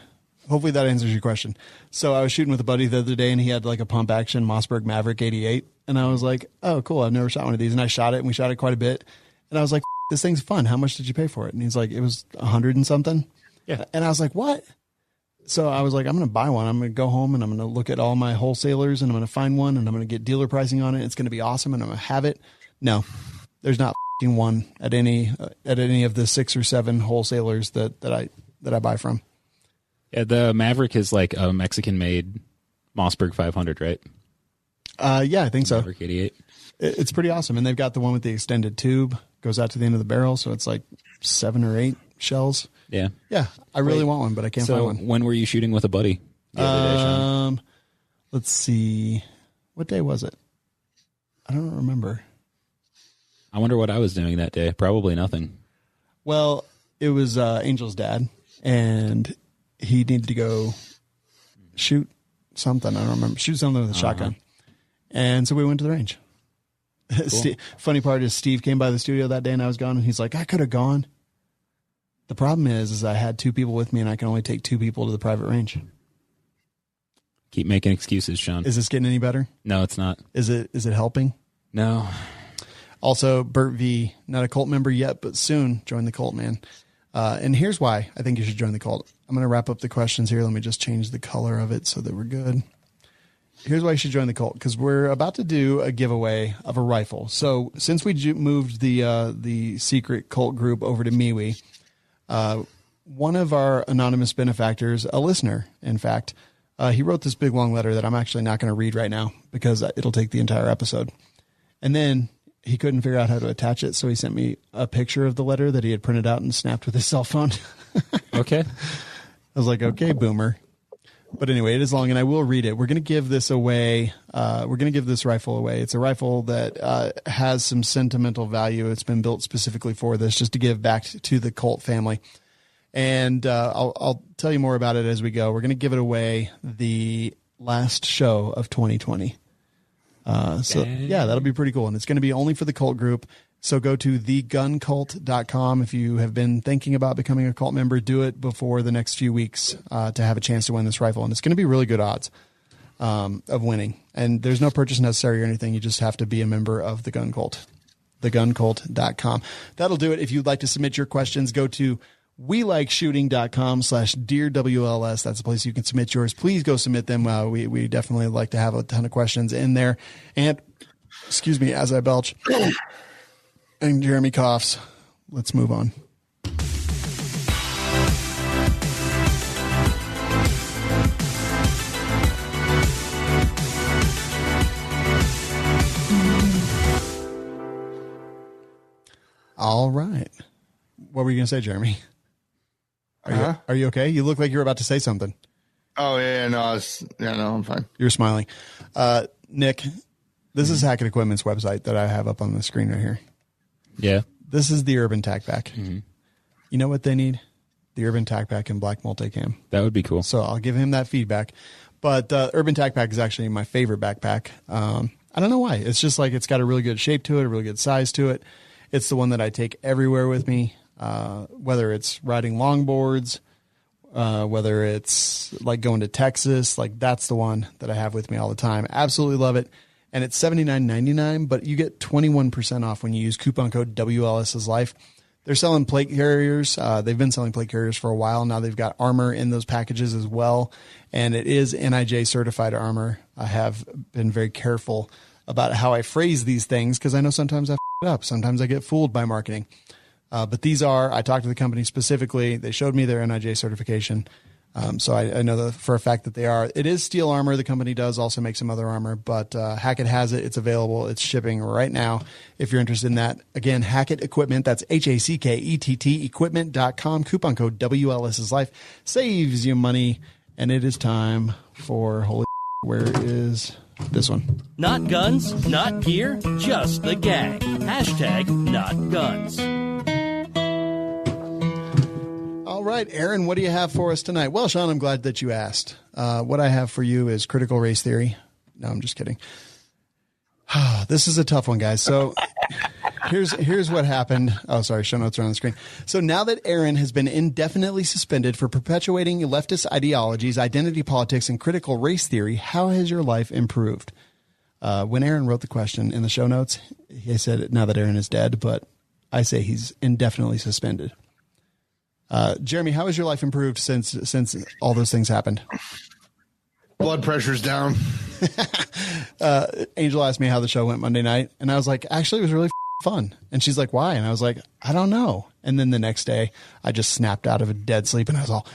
Hopefully that answers your question. So I was shooting with a buddy the other day, and he had like a pump action Mossberg Maverick 88, and I was like, "Oh, cool! I've never shot one of these." And I shot it, and we shot it quite a bit. And I was like, "This thing's fun. How much did you pay for it?" And he's like, "It was $100 and something." Yeah. And I was like, "What?" So I was like, "I'm going to buy one. I'm going to go home, and I'm going to look at all my wholesalers, and I'm going to find one, and I'm going to get dealer pricing on it. It's going to be awesome, and I'm going to have it." No, there's not one at any of the 6 or 7 wholesalers that I buy from. Yeah, the Maverick is like a Mexican-made Mossberg 500, right? Yeah, I think so. Maverick 88. It's pretty awesome, and they've got the one with the extended tube, goes out to the end of the barrel, so it's like 7 or 8 shells. Yeah, yeah. I really want one, but I can't find one. When were you shooting with a buddy? The other day, Sean? Let's see, what day was it? I don't remember. I wonder what I was doing that day. Probably nothing. Well, it was Angel's dad, and he needed to go shoot something. I don't remember. Shoot something with a shotgun. And so we went to the range. Cool. Funny part is Steve came by the studio that day and I was gone, and he's like, "I could have gone." The problem is I had 2 people with me, and I can only take 2 people to the private range. Keep making excuses, Sean. Is this getting any better? No, it's not. Is it helping? No. Also, Bert V, not a cult member yet, but soon join the cult, man. And here's why I think you should join the cult. I'm going to wrap up the questions here. Let me just change the color of it so that we're good. Here's why you should join the cult, because we're about to do a giveaway of a rifle. So since we moved the secret cult group over to MeWe, one of our anonymous benefactors, a listener, in fact, he wrote this big long letter that I'm actually not going to read right now because it'll take the entire episode. And then he couldn't figure out how to attach it, so he sent me a picture of the letter that he had printed out and snapped with his cell phone. Okay. I was like, okay, boomer. But anyway, it is long, and I will read it. We're going to give this away. We're going to give this rifle away. It's a rifle that has some sentimental value. It's been built specifically for this, just to give back to the cult family. And I'll tell you more about it as we go. We're going to give it away the last show of 2020. Yeah, that'll be pretty cool. And it's going to be only for the cult group. So go to theguncult.com. If you have been thinking about becoming a cult member, do it before the next few weeks to have a chance to win this rifle. And it's going to be really good odds of winning. And there's no purchase necessary or anything. You just have to be a member of the Gun Cult. Theguncult.com. That'll do it. If you'd like to submit your questions, go to welikeshooting.com/DearWLS. That's the place you can submit yours. Please go submit them. We definitely like to have a ton of questions in there. And excuse me, as I belch and Jeremy coughs, let's move on. All right. What were you going to say, Jeremy? Are you okay? You look like you're about to say something. Oh, yeah, no, I'm fine. You're smiling. Nick, this is Hackett Equipment's website that I have up on the screen right here. Yeah. This is the Urban Tac Pack. Mm-hmm. You know what they need? The Urban Tac Pack and Black Multicam. That would be cool. So I'll give him that feedback. But Urban Tac Pack is actually my favorite backpack. I don't know why. It's just like it's got a really good shape to it, a really good size to it. It's the one that I take everywhere with me, whether it's riding longboards, whether it's like going to Texas. Like that's the one that I have with me all the time. Absolutely love it. And it's $79.99, but you get 21% off when you use coupon code WLS's Life. They're selling plate carriers. They've been selling plate carriers for a while. Now they've got armor in those packages as well. And it is NIJ certified armor. I have been very careful about how I phrase these things because I know sometimes I f it up. Sometimes I get fooled by marketing. But these are, I talked to the company specifically. They showed me their NIJ certification. So I know that for a fact that they are. It is steel armor. The company does also make some other armor, but Hackett has it. It's available. It's shipping right now if you're interested in that. Again, Hackett Equipment. That's HACKETT equipment.com. Coupon code WLS's Life saves you money. And it is time for holy where is this one? Not guns, not gear, just the gang. Hashtag not guns. All right, Aaron, what do you have for us tonight? Well, Sean, I'm glad that you asked. What I have for you is critical race theory. No, I'm just kidding. This is a tough one, guys. So here's what happened. Oh, sorry, show notes are on the screen. So now that Aaron has been indefinitely suspended for perpetuating leftist ideologies, identity politics, and critical race theory, how has your life improved? When Aaron wrote the question in the show notes, he said, now that Aaron is dead, but I say he's indefinitely suspended. Jeremy, how has your life improved since all those things happened? Blood pressure's down. Angel asked me how the show went Monday night, and I was like, actually, it was really fun. And she's like, why? And I was like, I don't know. And then the next day, I just snapped out of a dead sleep, and I was all,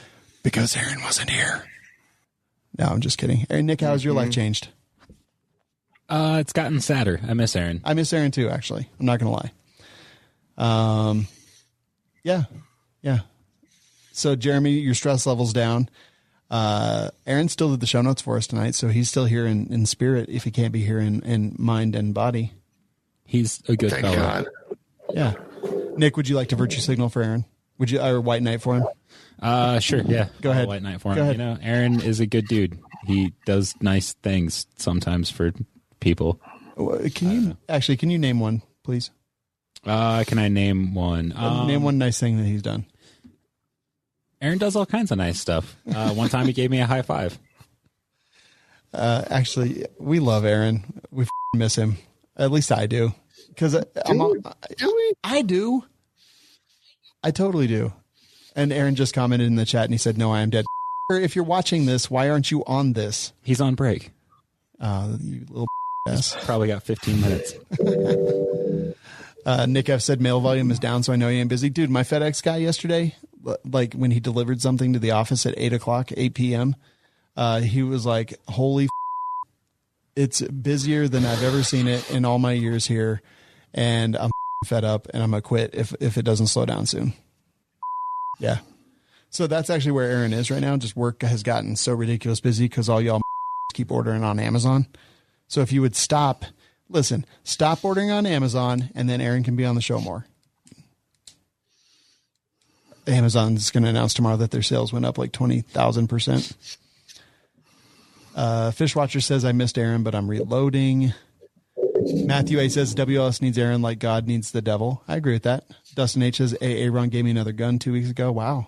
because Aaron wasn't here. No, I'm just kidding. Hey, Nick, how has your life changed? It's gotten sadder. I miss Aaron. I miss Aaron too, actually. I'm not going to lie. Yeah. So, Jeremy, your stress level's down. Aaron still did the show notes for us tonight, so he's still here in spirit if he can't be here in mind and body. He's a good Thank fellow. God. Yeah. Nick, would you like to virtue signal for Aaron? Would you, or white knight for him? Sure, yeah. Go ahead. White knight for him. Go ahead. You know, Aaron is a good dude. He does nice things sometimes for people. Can you name one, please? Can I name one? Name one nice thing that he's done. Aaron does all kinds of nice stuff. One time he gave me a high five. Actually, we love Aaron. We miss him. At least I do. Because I do. I totally do. And Aaron just commented in the chat and he said, "No, I am dead." If you're watching this, why aren't you on this? He's on break. You little ass. Probably got 15 minutes. Nick F said mail volume is down, so I know you ain't busy. Dude, my FedEx guy yesterday, like when he delivered something to the office at 8 p.m., he was like, holy it's busier than I've ever seen it in all my years here, and I'm fed up, and I'm going to quit if it doesn't slow down soon. Yeah. So that's actually where Aaron is right now. Just work has gotten so ridiculous busy because all y'all keep ordering on Amazon. So if you would stop ordering on Amazon, and then Aaron can be on the show more. Amazon's going to announce tomorrow that their sales went up like 20,000%. Fishwatcher says, I missed Aaron, but I'm reloading. Matthew A says, WLS needs Aaron like God needs the devil. I agree with that. Dustin H says, Aaron gave me another gun 2 weeks ago. Wow.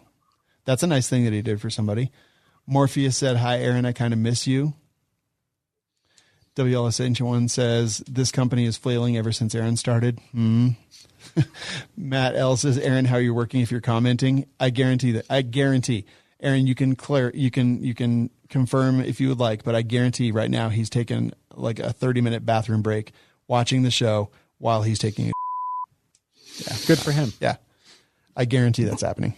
That's a nice thing that he did for somebody. Morpheus said, hi, Aaron, I kind of miss you. WLS Ancient One says, this company is flailing ever since Aaron started. Matt L says, Aaron, how are you working if you're commenting? I guarantee. Aaron, you can confirm if you would like, but I guarantee right now he's taken like a 30-minute bathroom break watching the show while he's taking a yeah. Good for him. Yeah. I guarantee that's happening.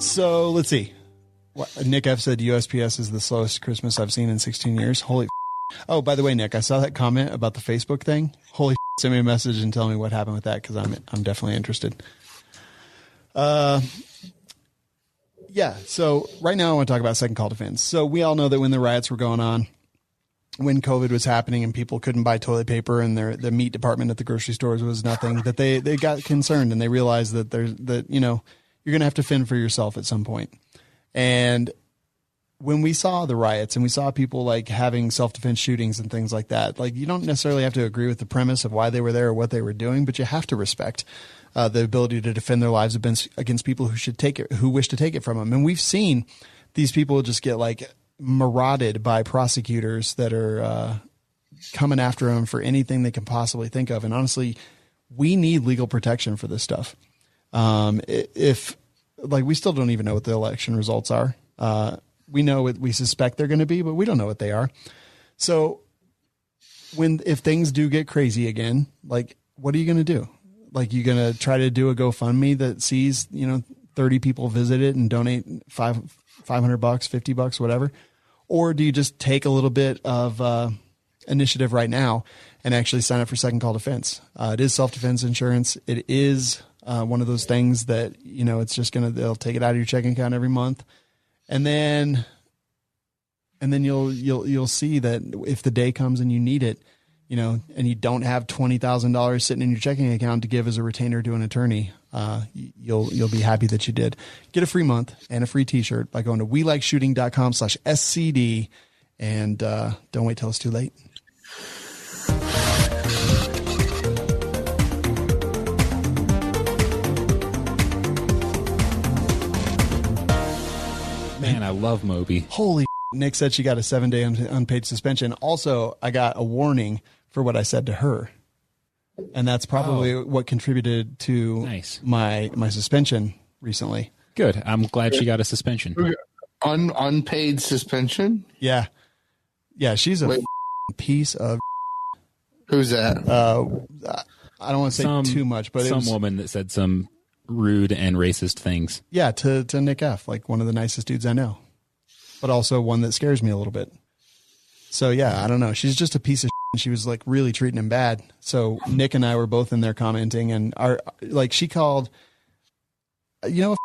So let's see. Nick F said USPS is the slowest Christmas I've seen in 16 years. Holy. Oh, by the way, Nick, I saw that comment about the Facebook thing. Holy. Send me a message and tell me what happened with that because I'm definitely interested. Yeah. So right now I want to talk about second call defense. So we all know that when the riots were going on, when COVID was happening and people couldn't buy toilet paper and the meat department at the grocery stores was nothing, that they got concerned and they realized that you're going to have to fend for yourself at some point. And when we saw the riots and we saw people like having self-defense shootings and things like that, like you don't necessarily have to agree with the premise of why they were there or what they were doing, but you have to respect the ability to defend their lives against people who wish to take it from them. And we've seen these people just get like marauded by prosecutors that are coming after them for anything they can possibly think of. And honestly, we need legal protection for this stuff. If like, we still don't even know what the election results are. We know what we suspect they're going to be, but we don't know what they are. So if things do get crazy again, like, what are you going to do? Like, you going to try to do a GoFundMe that sees, 30 people visit it and donate $500, $50, whatever? Or do you just take a little bit of, initiative right now and actually sign up for second call defense? It is self-defense insurance. It is, one of those things that, it's just they'll take it out of your checking account every month. And then you'll see that if the day comes and you need it, and you don't have $20,000 sitting in your checking account to give as a retainer to an attorney, you'll be happy that you did. Get a free month and a free t-shirt by going to welikeshooting.com/SCD and, don't wait till it's too late. Man, I love Moby. Holy Nick said she got a 7-day unpaid suspension. Also, I got a warning for what I said to her. And that's probably what contributed to my suspension recently. Good. I'm glad she got a suspension. Unpaid suspension? Yeah. Yeah, she's a piece of... Who's that? I don't want to say too much, but some woman that said some rude and racist things. Yeah, to Nick F., like one of the nicest dudes I know, but also one that scares me a little bit. So yeah, I don't know. She's just a piece of shit, and she was like really treating him bad. So Nick and I were both in there commenting, and she called, I'm going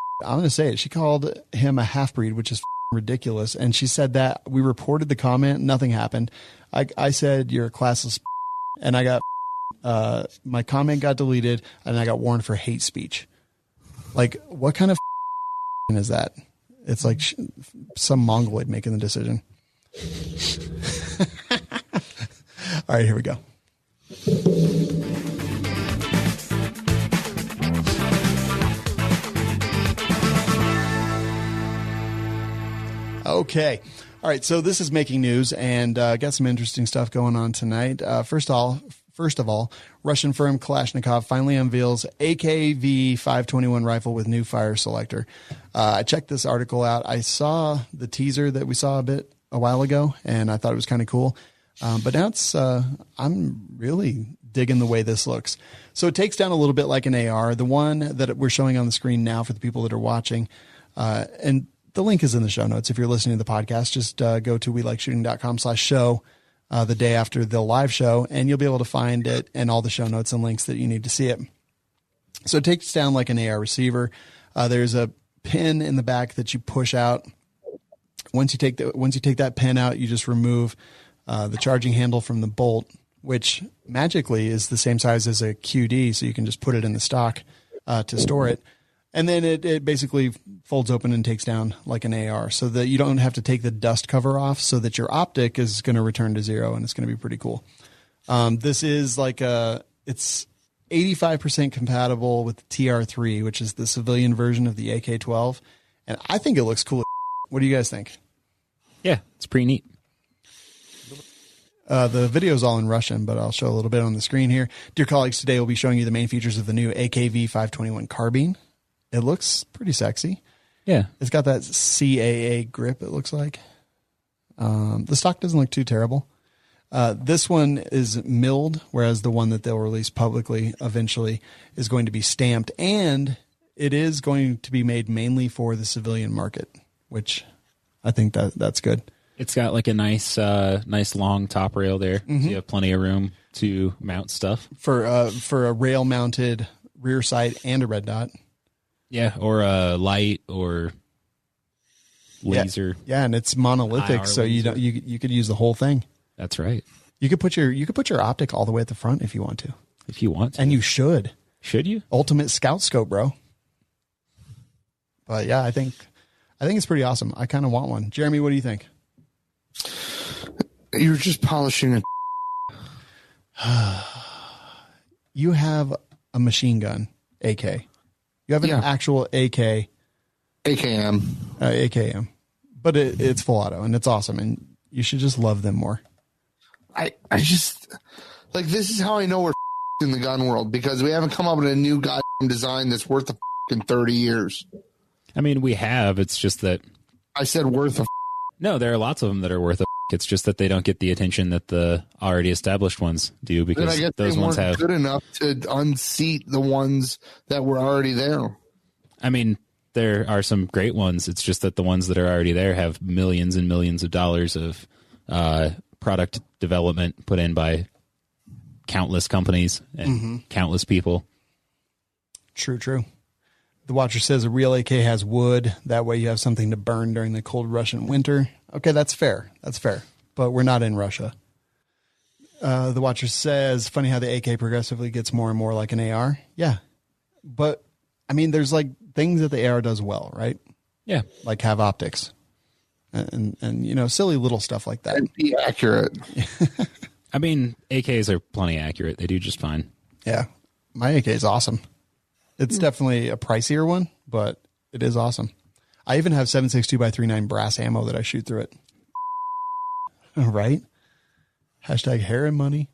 to say it. She called him a half-breed, which is ridiculous. And she said that we reported the comment. Nothing happened. I said, you're a classless, and I got, my comment got deleted and I got warned for hate speech. Like, what kind of is that? It's like some Mongoloid making the decision. All right, here we go. Okay. All right. So this is making news, and got some interesting stuff going on tonight. First of all, Russian firm Kalashnikov finally unveils AKV 521 rifle with new fire selector. I checked this article out. I saw the teaser that we saw a while ago, and I thought it was kind of cool. But now I'm really digging the way this looks. So it takes down a little bit like an AR. The one that we're showing on the screen now for the people that are watching, and the link is in the show notes. If you're listening to the podcast, just go to welikeshooting.com/show the day after the live show, and you'll be able to find it and all the show notes and links that you need to see it. So it takes down like an AR receiver. There's a pin in the back that you push out. Once you take that pin out, you just remove the charging handle from the bolt, which magically is the same size as a QD, so you can just put it in the stock to store it. And then it basically folds open and takes down like an AR, so that you don't have to take the dust cover off, so that your optic is going to return to zero, and it's going to be pretty cool. This is it's 85% compatible with the TR3, which is the civilian version of the AK-12. And I think it looks cool. What do you guys think? Yeah, it's pretty neat. The video is all in Russian, but I'll show a little bit on the screen here. Dear colleagues, today we'll be showing you the main features of the new AKV 521 carbine. It looks pretty sexy. Yeah. It's got that CAA grip, it looks like. The stock doesn't look too terrible. This one is milled, whereas the one that they'll release publicly eventually is going to be stamped, and it is going to be made mainly for the civilian market, which I think that's good. It's got like a nice long top rail there. Mm-hmm. So you have plenty of room to mount stuff. For a rail-mounted rear sight and a red dot. Yeah, or a light or laser. Yeah, and it's monolithic, so laser. you could use the whole thing. That's right. You could put your optic all the way at the front if you want to. If you want to. And you should. Should you? Ultimate scout scope, bro. But yeah, I think it's pretty awesome. I kind of want one. Jeremy, what do you think? You're just polishing You have a machine gun, AK. You have an actual AK. AKM. AKM. But it's full auto, and it's awesome, and you should just love them more. I just, like, this is how I know we're in the gun world, because we haven't come up with a new goddamn design that's worth a 30 years. I mean, we have. It's just that... I said worth a... No, there are lots of them that are worth a... It's just that they don't get the attention that the already established ones do, because I guess those ones have... good enough to unseat the ones that were already there. I mean, there are some great ones. It's just that the ones that are already there have millions and millions of dollars of product development put in by countless companies and countless people. True. The Watcher says a real AK has wood. That way you have something to burn during the cold Russian winter. Okay, that's fair. But we're not in Russia. The Watcher says, funny how the AK progressively gets more and more like an AR. Yeah. But, I mean, there's like things that the AR does well, right? Yeah. Like have optics. And you know, silly little stuff like that. And be accurate. I mean, AKs are plenty accurate. They do just fine. Yeah. My AK is awesome. It's definitely a pricier one, but it is awesome. I even have 7.62x39 brass ammo that I shoot through it. Right? Hashtag hair and money.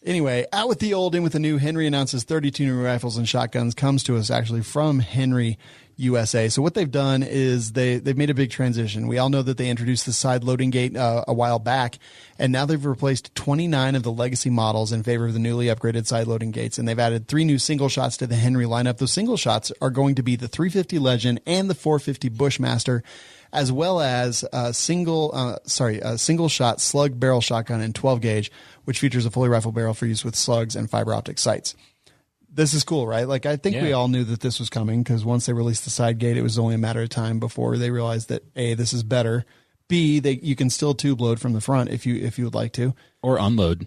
Anyway, out with the old, in with the new. Henry announces 32 new rifles and shotguns. Comes to us actually from Henry, USA. So what they've done is they've made a big transition. We all know that they introduced the side loading gate a while back, and now they've replaced 29 of the legacy models in favor of the newly upgraded side loading gates, and they've added 3 new single shots to the Henry lineup. Those single shots are going to be the 350 Legend and the 450 Bushmaster, as well as a single shot slug barrel shotgun in 12 gauge, which features a fully rifled barrel for use with slugs and fiber optic sights. This is cool, right? Like, I think we all knew that this was coming, because once they released the side gate, it was only a matter of time before they realized that A, this is better. B, you can still tube load from the front if you would like to, or unload.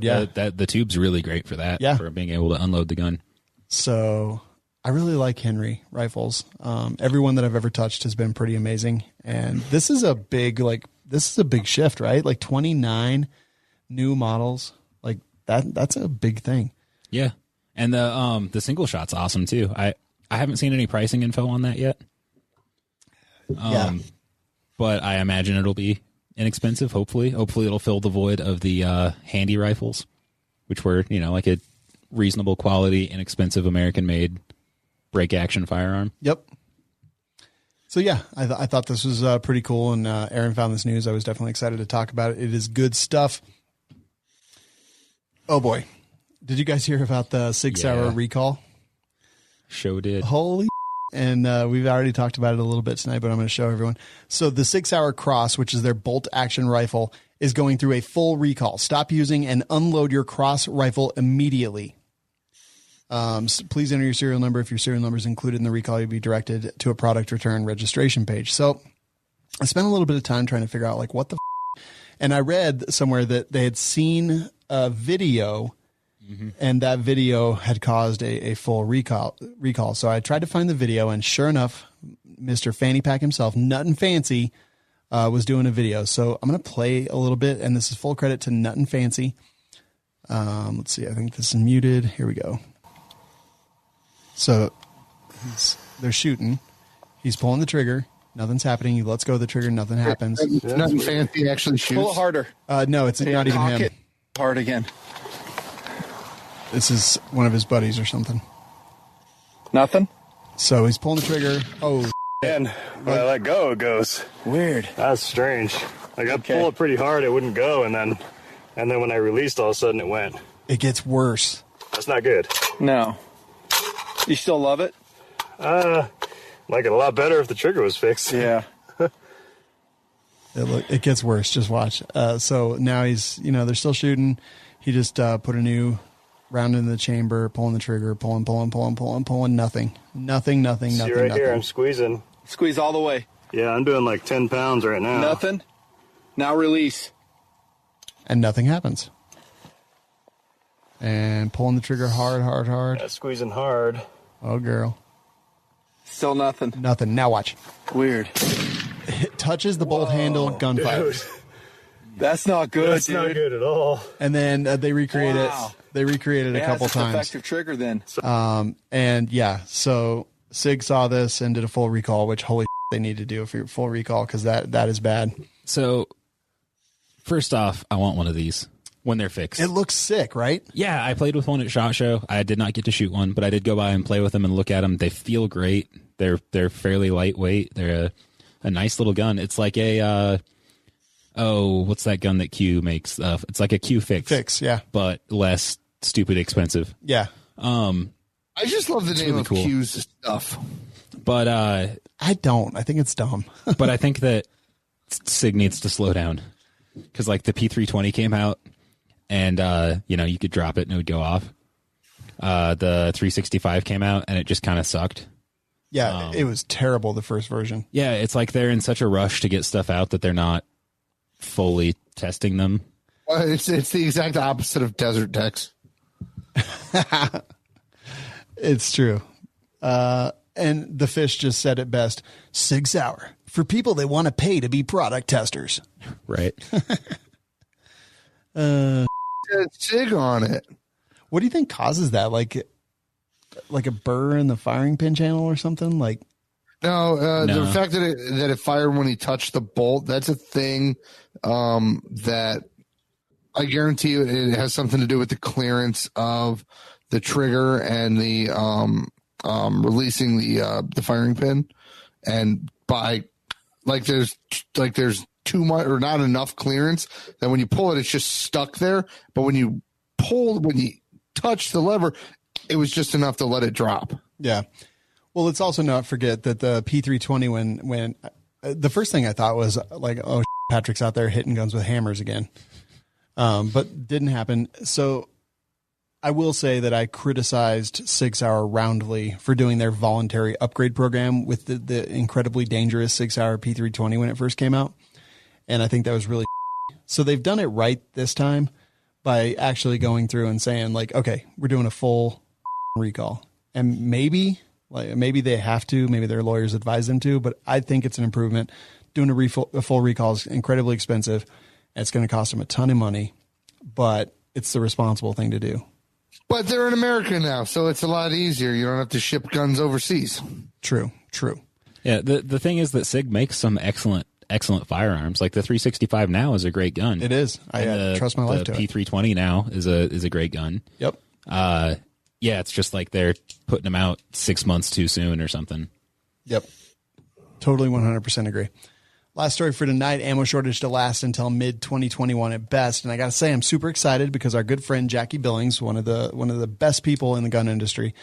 Yeah, the tube's really great for that. Yeah, for being able to unload the gun. So I really like Henry rifles. Everyone that I've ever touched has been pretty amazing, and this is a big shift, right? Like 29 new models, like that's a big thing. Yeah. And the single shot's awesome too. I haven't seen any pricing info on that yet. But I imagine it'll be inexpensive, hopefully. Hopefully it'll fill the void of the handy rifles, which were, like a reasonable quality, inexpensive American-made break-action firearm. Yep. So, yeah, I thought this was pretty cool, and Aaron found this news. I was definitely excited to talk about it. It is good stuff. Oh, boy. Did you guys hear about the 6 Hour recall? Sure did. Holy and we've already talked about it a little bit tonight, but I'm going to show everyone. So the 6 Hour Cross, which is their bolt action rifle, is going through a full recall. Stop using and unload your Cross rifle immediately. Please enter your serial number. If your serial number is included in the recall, you'll be directed to a product return registration page. So I spent a little bit of time trying to figure out what the and I read somewhere that they had seen a video and that video had caused a full recall. So I tried to find the video, and sure enough, Mr. Fanny Pack himself, Nut and Fancy, was doing a video. So I'm going to play a little bit, and this is full credit to Nut and Fancy. Let's see. I think this is muted. Here we go. So they're shooting. He's pulling the trigger. Nothing's happening. He lets go of the trigger. Nothing happens. Nothing fancy actually shoots. Pull it harder. No, it's not even him. It hard again. This is one of his buddies or something. Nothing? So he's pulling the trigger. Oh, And when I let go, it goes. Weird. That's strange. Like I pull it pretty hard, it wouldn't go, and then when I released, all of a sudden it went. it gets worse. That's not good. No. You still love it? Like it a lot better if the trigger was fixed. Yeah. It gets worse. Just watch. So now he's, they're still shooting. He just put a new round in the chamber, pulling the trigger, pulling, nothing. See right here, I'm squeezing. Squeeze all the way. Yeah, I'm doing like 10 pounds right now. Nothing? Now release. And nothing happens. And pulling the trigger hard. Yeah, squeezing hard. Oh, girl. Still nothing. Nothing. Now watch. Weird. It touches the bolt handle, gunfire. Dude, That's not good, that's dude. not good at all. And then they recreate Wow. it. They recreated it a couple It's an times. effective trigger then. And yeah, so SIG saw this and did a full recall, which holy they need to do a full recall because that is bad. So, first off, I want one of these when they're fixed. It looks sick, right? Yeah, I played with one at SHOT Show. I did not get to shoot one, but I did go by and play with them and look at them. They feel great. They're fairly lightweight. They're a nice little gun. It's like a what's that gun that Q makes? It's like a Q fix, yeah, but less stupid expensive. Yeah. I just love the name really of cool. Q's stuff. But I don't. I think it's dumb. but I think that SIG needs to slow down because like the P320 came out and you could drop it and it would go off. The 365 came out and it just kind of sucked. Yeah, it was terrible, the first version. Yeah, it's like they're in such a rush to get stuff out that they're not fully testing them. Well, it's the exact opposite of Desert Tex. It's true. And the fish just said it best. SIG Sauer, for people that want to pay to be product testers. Right. SIG on it. What do you think causes that? Like a burr in the firing pin channel or something? Like, No, No. the fact that it fired when he touched the bolt, that's a thing that I guarantee you it has something to do with the clearance of the trigger and the releasing the firing pin. And by there's too much or not enough clearance that when you pull it, it's just stuck there. But when you touch the lever, it was just enough to let it drop. yeah. Well, let's also not forget that the P320, when the first thing I thought was like, oh, Patrick's out there hitting guns with hammers again. But didn't happen. So I will say that I criticized 6 Hour roundly for doing their voluntary upgrade program with the incredibly dangerous 6 Hour P320 when it first came out. And I think that was really so they've done it right this time by actually going through and saying like, okay, we're doing a full recall. And maybe they have to, maybe their lawyers advise them to, but I think it's an improvement. Doing a full recall is incredibly expensive. And it's going to cost them a ton of money. but it's the responsible thing to do. But they're in America now, so it's a lot easier. You don't have to ship guns overseas. True. Yeah, the thing is that SIG makes some excellent firearms. Like the 365 now is a great gun. It is. I trust my life to it. The P320 now is a great gun. Yep. Yeah, it's just like they're putting them out 6 months too soon or something. Yep. Totally 100% agree. Last story for tonight, ammo shortage to last until mid-2021 at best. And I got to say, I'm super excited because our good friend Jackie Billings, one of the best people in the gun industry,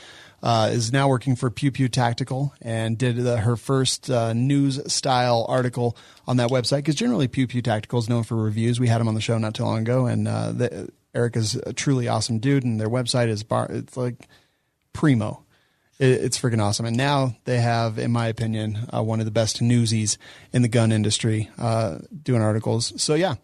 is now working for Pew Pew Tactical and did her first news-style article on that website. Because generally, Pew Pew Tactical is known for reviews. We had him on the show not too long ago, and Eric is a truly awesome dude, and their website is it's like primo. It's freaking awesome. And now they have, in my opinion, one of the best newsies in the gun industry doing articles. So, yeah,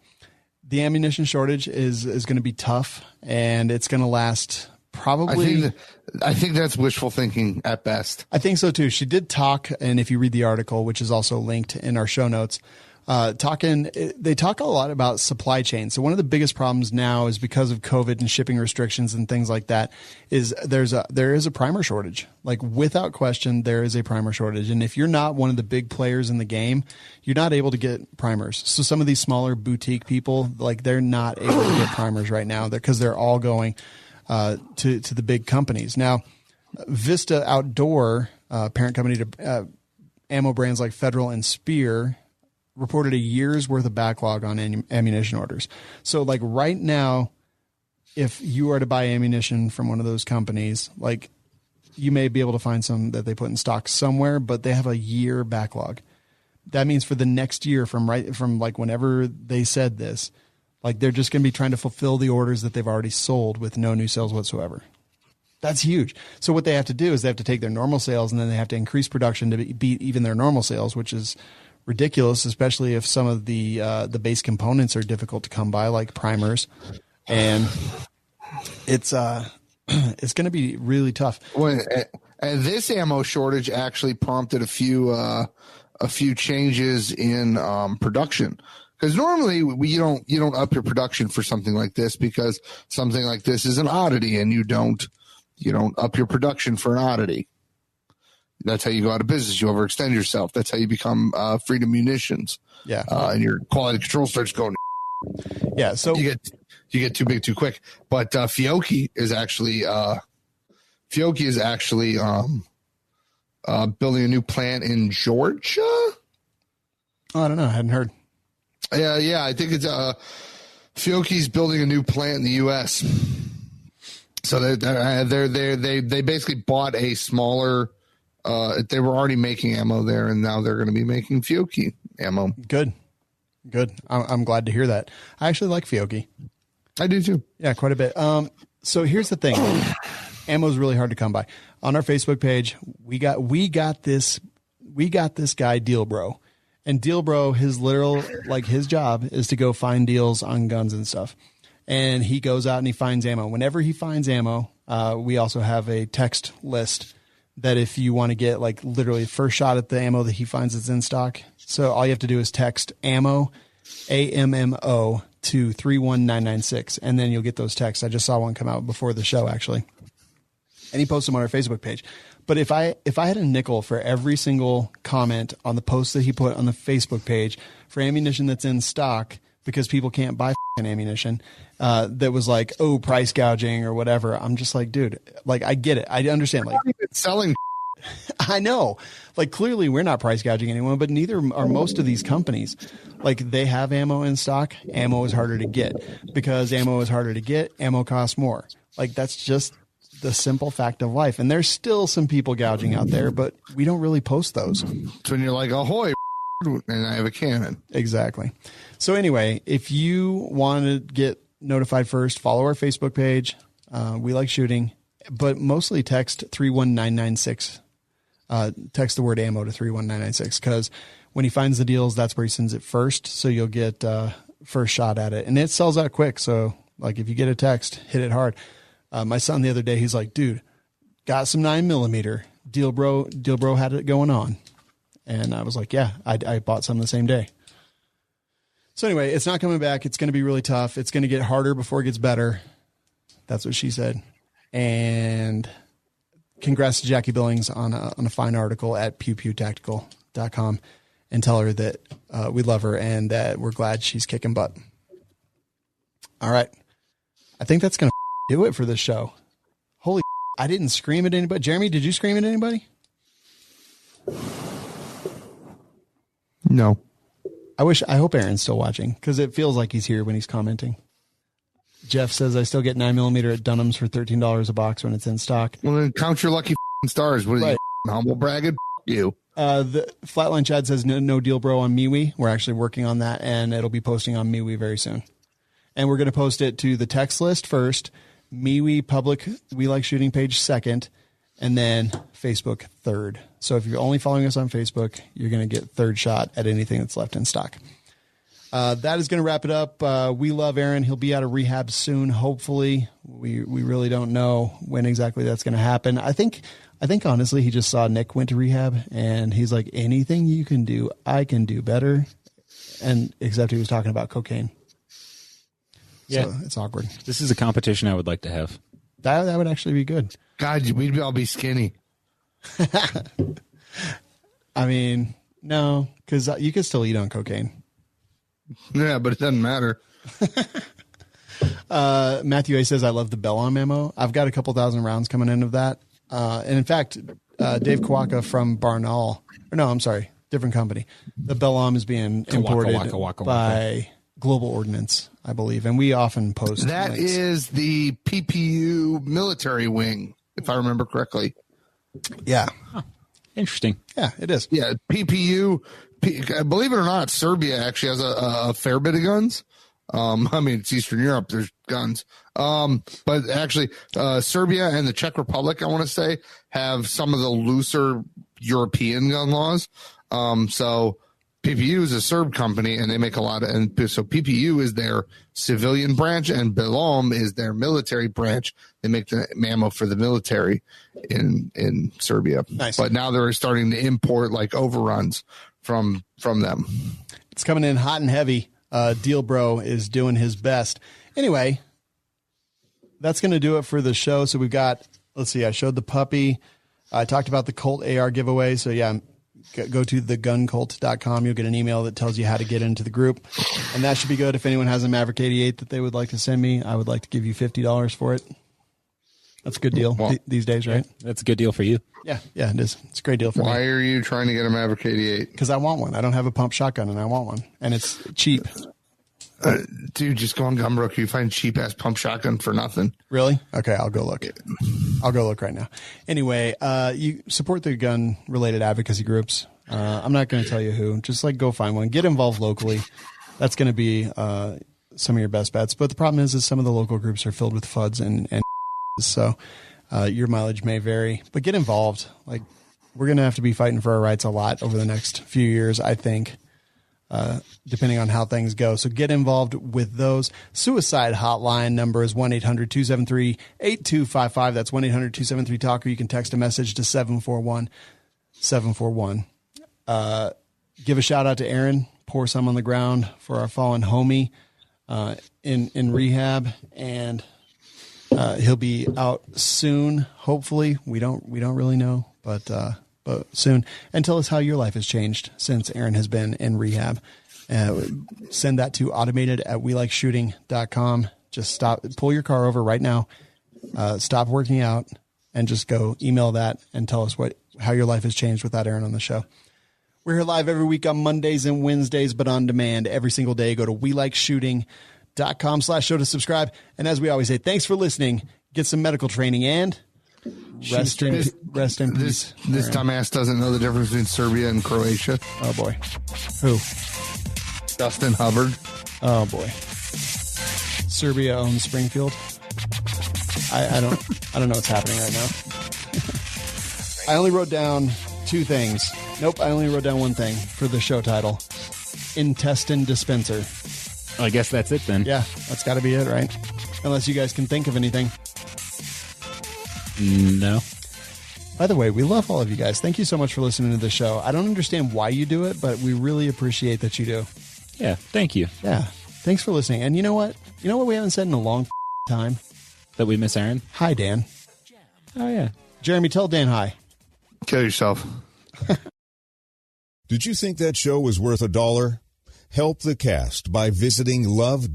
the ammunition shortage is going to be tough, and it's going to last probably. I think that's wishful thinking at best. I think so, too. She did talk, and if you read the article, which is also linked in our show notes, they talk a lot about supply chain. So one of the biggest problems now is because of COVID and shipping restrictions and things like that is there is a primer shortage. Like without question, there is a primer shortage. And if you're not one of the big players in the game, you're not able to get primers. So some of these smaller boutique people, like they're not able to get primers right now because they're all going to the big companies. Now, Vista Outdoor, parent company to ammo brands like Federal and Spear, reported a year's worth of backlog on ammunition orders. So like right now, if you are to buy ammunition from one of those companies, like you may be able to find some that they put in stock somewhere, but they have a year backlog. That means for the next year from like whenever they said this, like they're just going to be trying to fulfill the orders that they've already sold with no new sales whatsoever. That's huge. So what they have to do is they have to take their normal sales and then they have to increase production to beat even their normal sales, which is ridiculous, especially if some of the base components are difficult to come by, like primers, and it's going to be really tough. And this ammo shortage actually prompted a few changes in production, because normally you don't up your production for something like this, because something like this is an oddity, and you don't up your production for an oddity. That's how you go out of business. You overextend yourself. That's how you become Freedom Munitions. Yeah. And your quality control starts going. Yeah. So you get too big too quick. But Fiocchi is actually building a new plant in Georgia. Oh, I don't know. I hadn't heard. Yeah. I think it's Fiocchi's building a new plant in the U.S. So they basically bought a smaller. They were already making ammo there, and now they're going to be making Fiocchi ammo. Good. I'm glad to hear that. I actually like Fiocchi. I do too. Yeah, quite a bit. So here's the thing: ammo is really hard to come by. On our Facebook page, we got this guy Deal Bro, and Deal Bro, his job is to go find deals on guns and stuff, and he goes out and he finds ammo. Whenever he finds ammo, we also have a text list that if you want to get like literally first shot at the ammo that he finds that's in stock. So all you have to do is text ammo, AMMO to 31996. And then you'll get those texts. I just saw one come out before the show actually. And he posts them on our Facebook page. But if I had a nickel for every single comment on the post that he put on the Facebook page for ammunition that's in stock, because people can't buy ammunition, that was like, oh, price gouging or whatever. I'm just like, dude, like, I get it. I understand. Like selling. I know, like, clearly we're not price gouging anyone, but neither are most of these companies. Like, they have ammo in stock. Ammo is harder to get. Because ammo is harder to get, ammo costs more. Like, that's just the simple fact of life. And there's still some people gouging out there, but we don't really post those. So when you're like, ahoy, and I have a cannon. Exactly. So anyway, if you want to get notified first, follow our Facebook page. We like shooting, but mostly text 31996. Text the word ammo to 31996, because when he finds the deals, that's where he sends it first. So you'll get first shot at it, and it sells out quick. So like if you get a text, hit it hard. My son the other day, he's like, dude, got some 9mm. Deal bro had it going on. And I was like, yeah, I bought some the same day. So anyway, it's not coming back. It's going to be really tough. It's going to get harder before it gets better. That's what she said. And congrats to Jackie Billings on a fine article at pewpewtactical.com, and tell her that we love her and that we're glad she's kicking butt. All right. I think that's going to do it for this show. Holy I didn't scream at anybody. Jeremy, did you scream at anybody? No. I hope Aaron's still watching, because it feels like he's here when he's commenting. Jeff says, I still get 9mm at Dunham's for $13 a box when it's in stock. Well, then count your lucky stars. What are you, humble bragging? You. The Flatline Chad says, no deal, bro, on MeWe. We're actually working on that, and it'll be posting on MeWe very soon. And we're going to post it to the text list first, MeWe public We Like Shooting page second, and then Facebook third. So if you're only following us on Facebook, you're going to get third shot at anything that's left in stock. That is going to wrap it up. We love Aaron. He'll be out of rehab soon, hopefully. We really don't know when exactly that's going to happen. I think honestly, he just saw Nick went to rehab, and he's like, anything you can do, I can do better. And except he was talking about cocaine. Yeah, so it's awkward. This is a competition I would like to have. That would actually be good. God, we'd all be skinny. I mean, no, because you can still eat on cocaine. Yeah, but it doesn't matter. Matthew A says, I love the Bellom ammo. I've got a couple thousand rounds coming in of that. And in fact, Dave Kawaka from Barnaul, or no, I'm sorry, different company. The Bellom is being imported by Global Ordnance, I believe. And we often post that links. is the PPU military wing, if I remember correctly. Yeah. Huh. Interesting. Yeah, it is. Yeah, PPU. Believe it or not, Serbia actually has a fair bit of guns. I mean, it's Eastern Europe. There's guns. But actually, Serbia and the Czech Republic, I want to say, have some of the looser European gun laws. So PPU is a Serb company, and they make a lot of, and so PPU is their civilian branch, and Belom is their military branch. They make the ammo for the military in Serbia. Nice. But now they're starting to import like overruns from them. It's coming in hot and heavy. Deal Bro is doing his best. Anyway, that's going to do it for the show. So we've got, let's see, I showed the puppy. I talked about the Colt AR giveaway. So yeah, go to theguncult.com. You'll get an email that tells you how to get into the group. And that should be good. If anyone has a Maverick 88 that they would like to send me, I would like to give you $50 for it. That's a good deal these days, right? That's a good deal for you. Yeah, it is. It's a great deal for me. Why are you trying to get a Maverick 88? Because I want one. I don't have a pump shotgun, and I want one. And it's cheap. Dude, just go on Gumroad. You find cheap-ass pump shotgun for nothing. Really? Okay, I'll go look. I'll go look right now. Anyway, you support the gun-related advocacy groups. I'm not going to tell you who. Just go find one. Get involved locally. That's going to be some of your best bets. But the problem is some of the local groups are filled with FUDs and so your mileage may vary. But get involved. We're going to have to be fighting for our rights a lot over the next few years, I think, depending on how things go. So get involved with those. Suicide hotline number is 1-800-273-8255. That's 1-800-273-TALK, or you can text a message to 741-741. Give a shout out to Aaron. Pour some on the ground for our fallen homie in rehab, and he'll be out soon. Hopefully, we don't really know, but soon. And tell us how your life has changed since Aaron has been in rehab. Send that to automated@welikeshooting.com. Just pull your car over right now. Stop working out and just go email that and tell us how your life has changed without Aaron on the show. We're here live every week on Mondays and Wednesdays, but on demand every single day. Go to welikeshooting.com/show to subscribe. And as we always say, thanks for listening. Get some medical training and rest in peace. This dumbass doesn't know the difference between Serbia and Croatia. Oh boy. Who? Dustin Hubbard. Oh boy. Serbia owns Springfield. I don't know what's happening right now. I only wrote down two things. Nope, I only wrote down one thing for the show title. Intestine Dispenser. Well, I guess that's it then. Yeah, that's got to be it, right? Unless you guys can think of anything. No. By the way, we love all of you guys. Thank you so much for listening to the show. I don't understand why you do it, but we really appreciate that you do. Yeah, thank you. Yeah. Thanks for listening. And you know what? You know what we haven't said in a long time? That we miss Aaron? Hi, Dan. Oh, yeah. Jeremy, tell Dan hi. Kill yourself. Did you think that show was worth $1? Help the cast by visiting lovewls.com.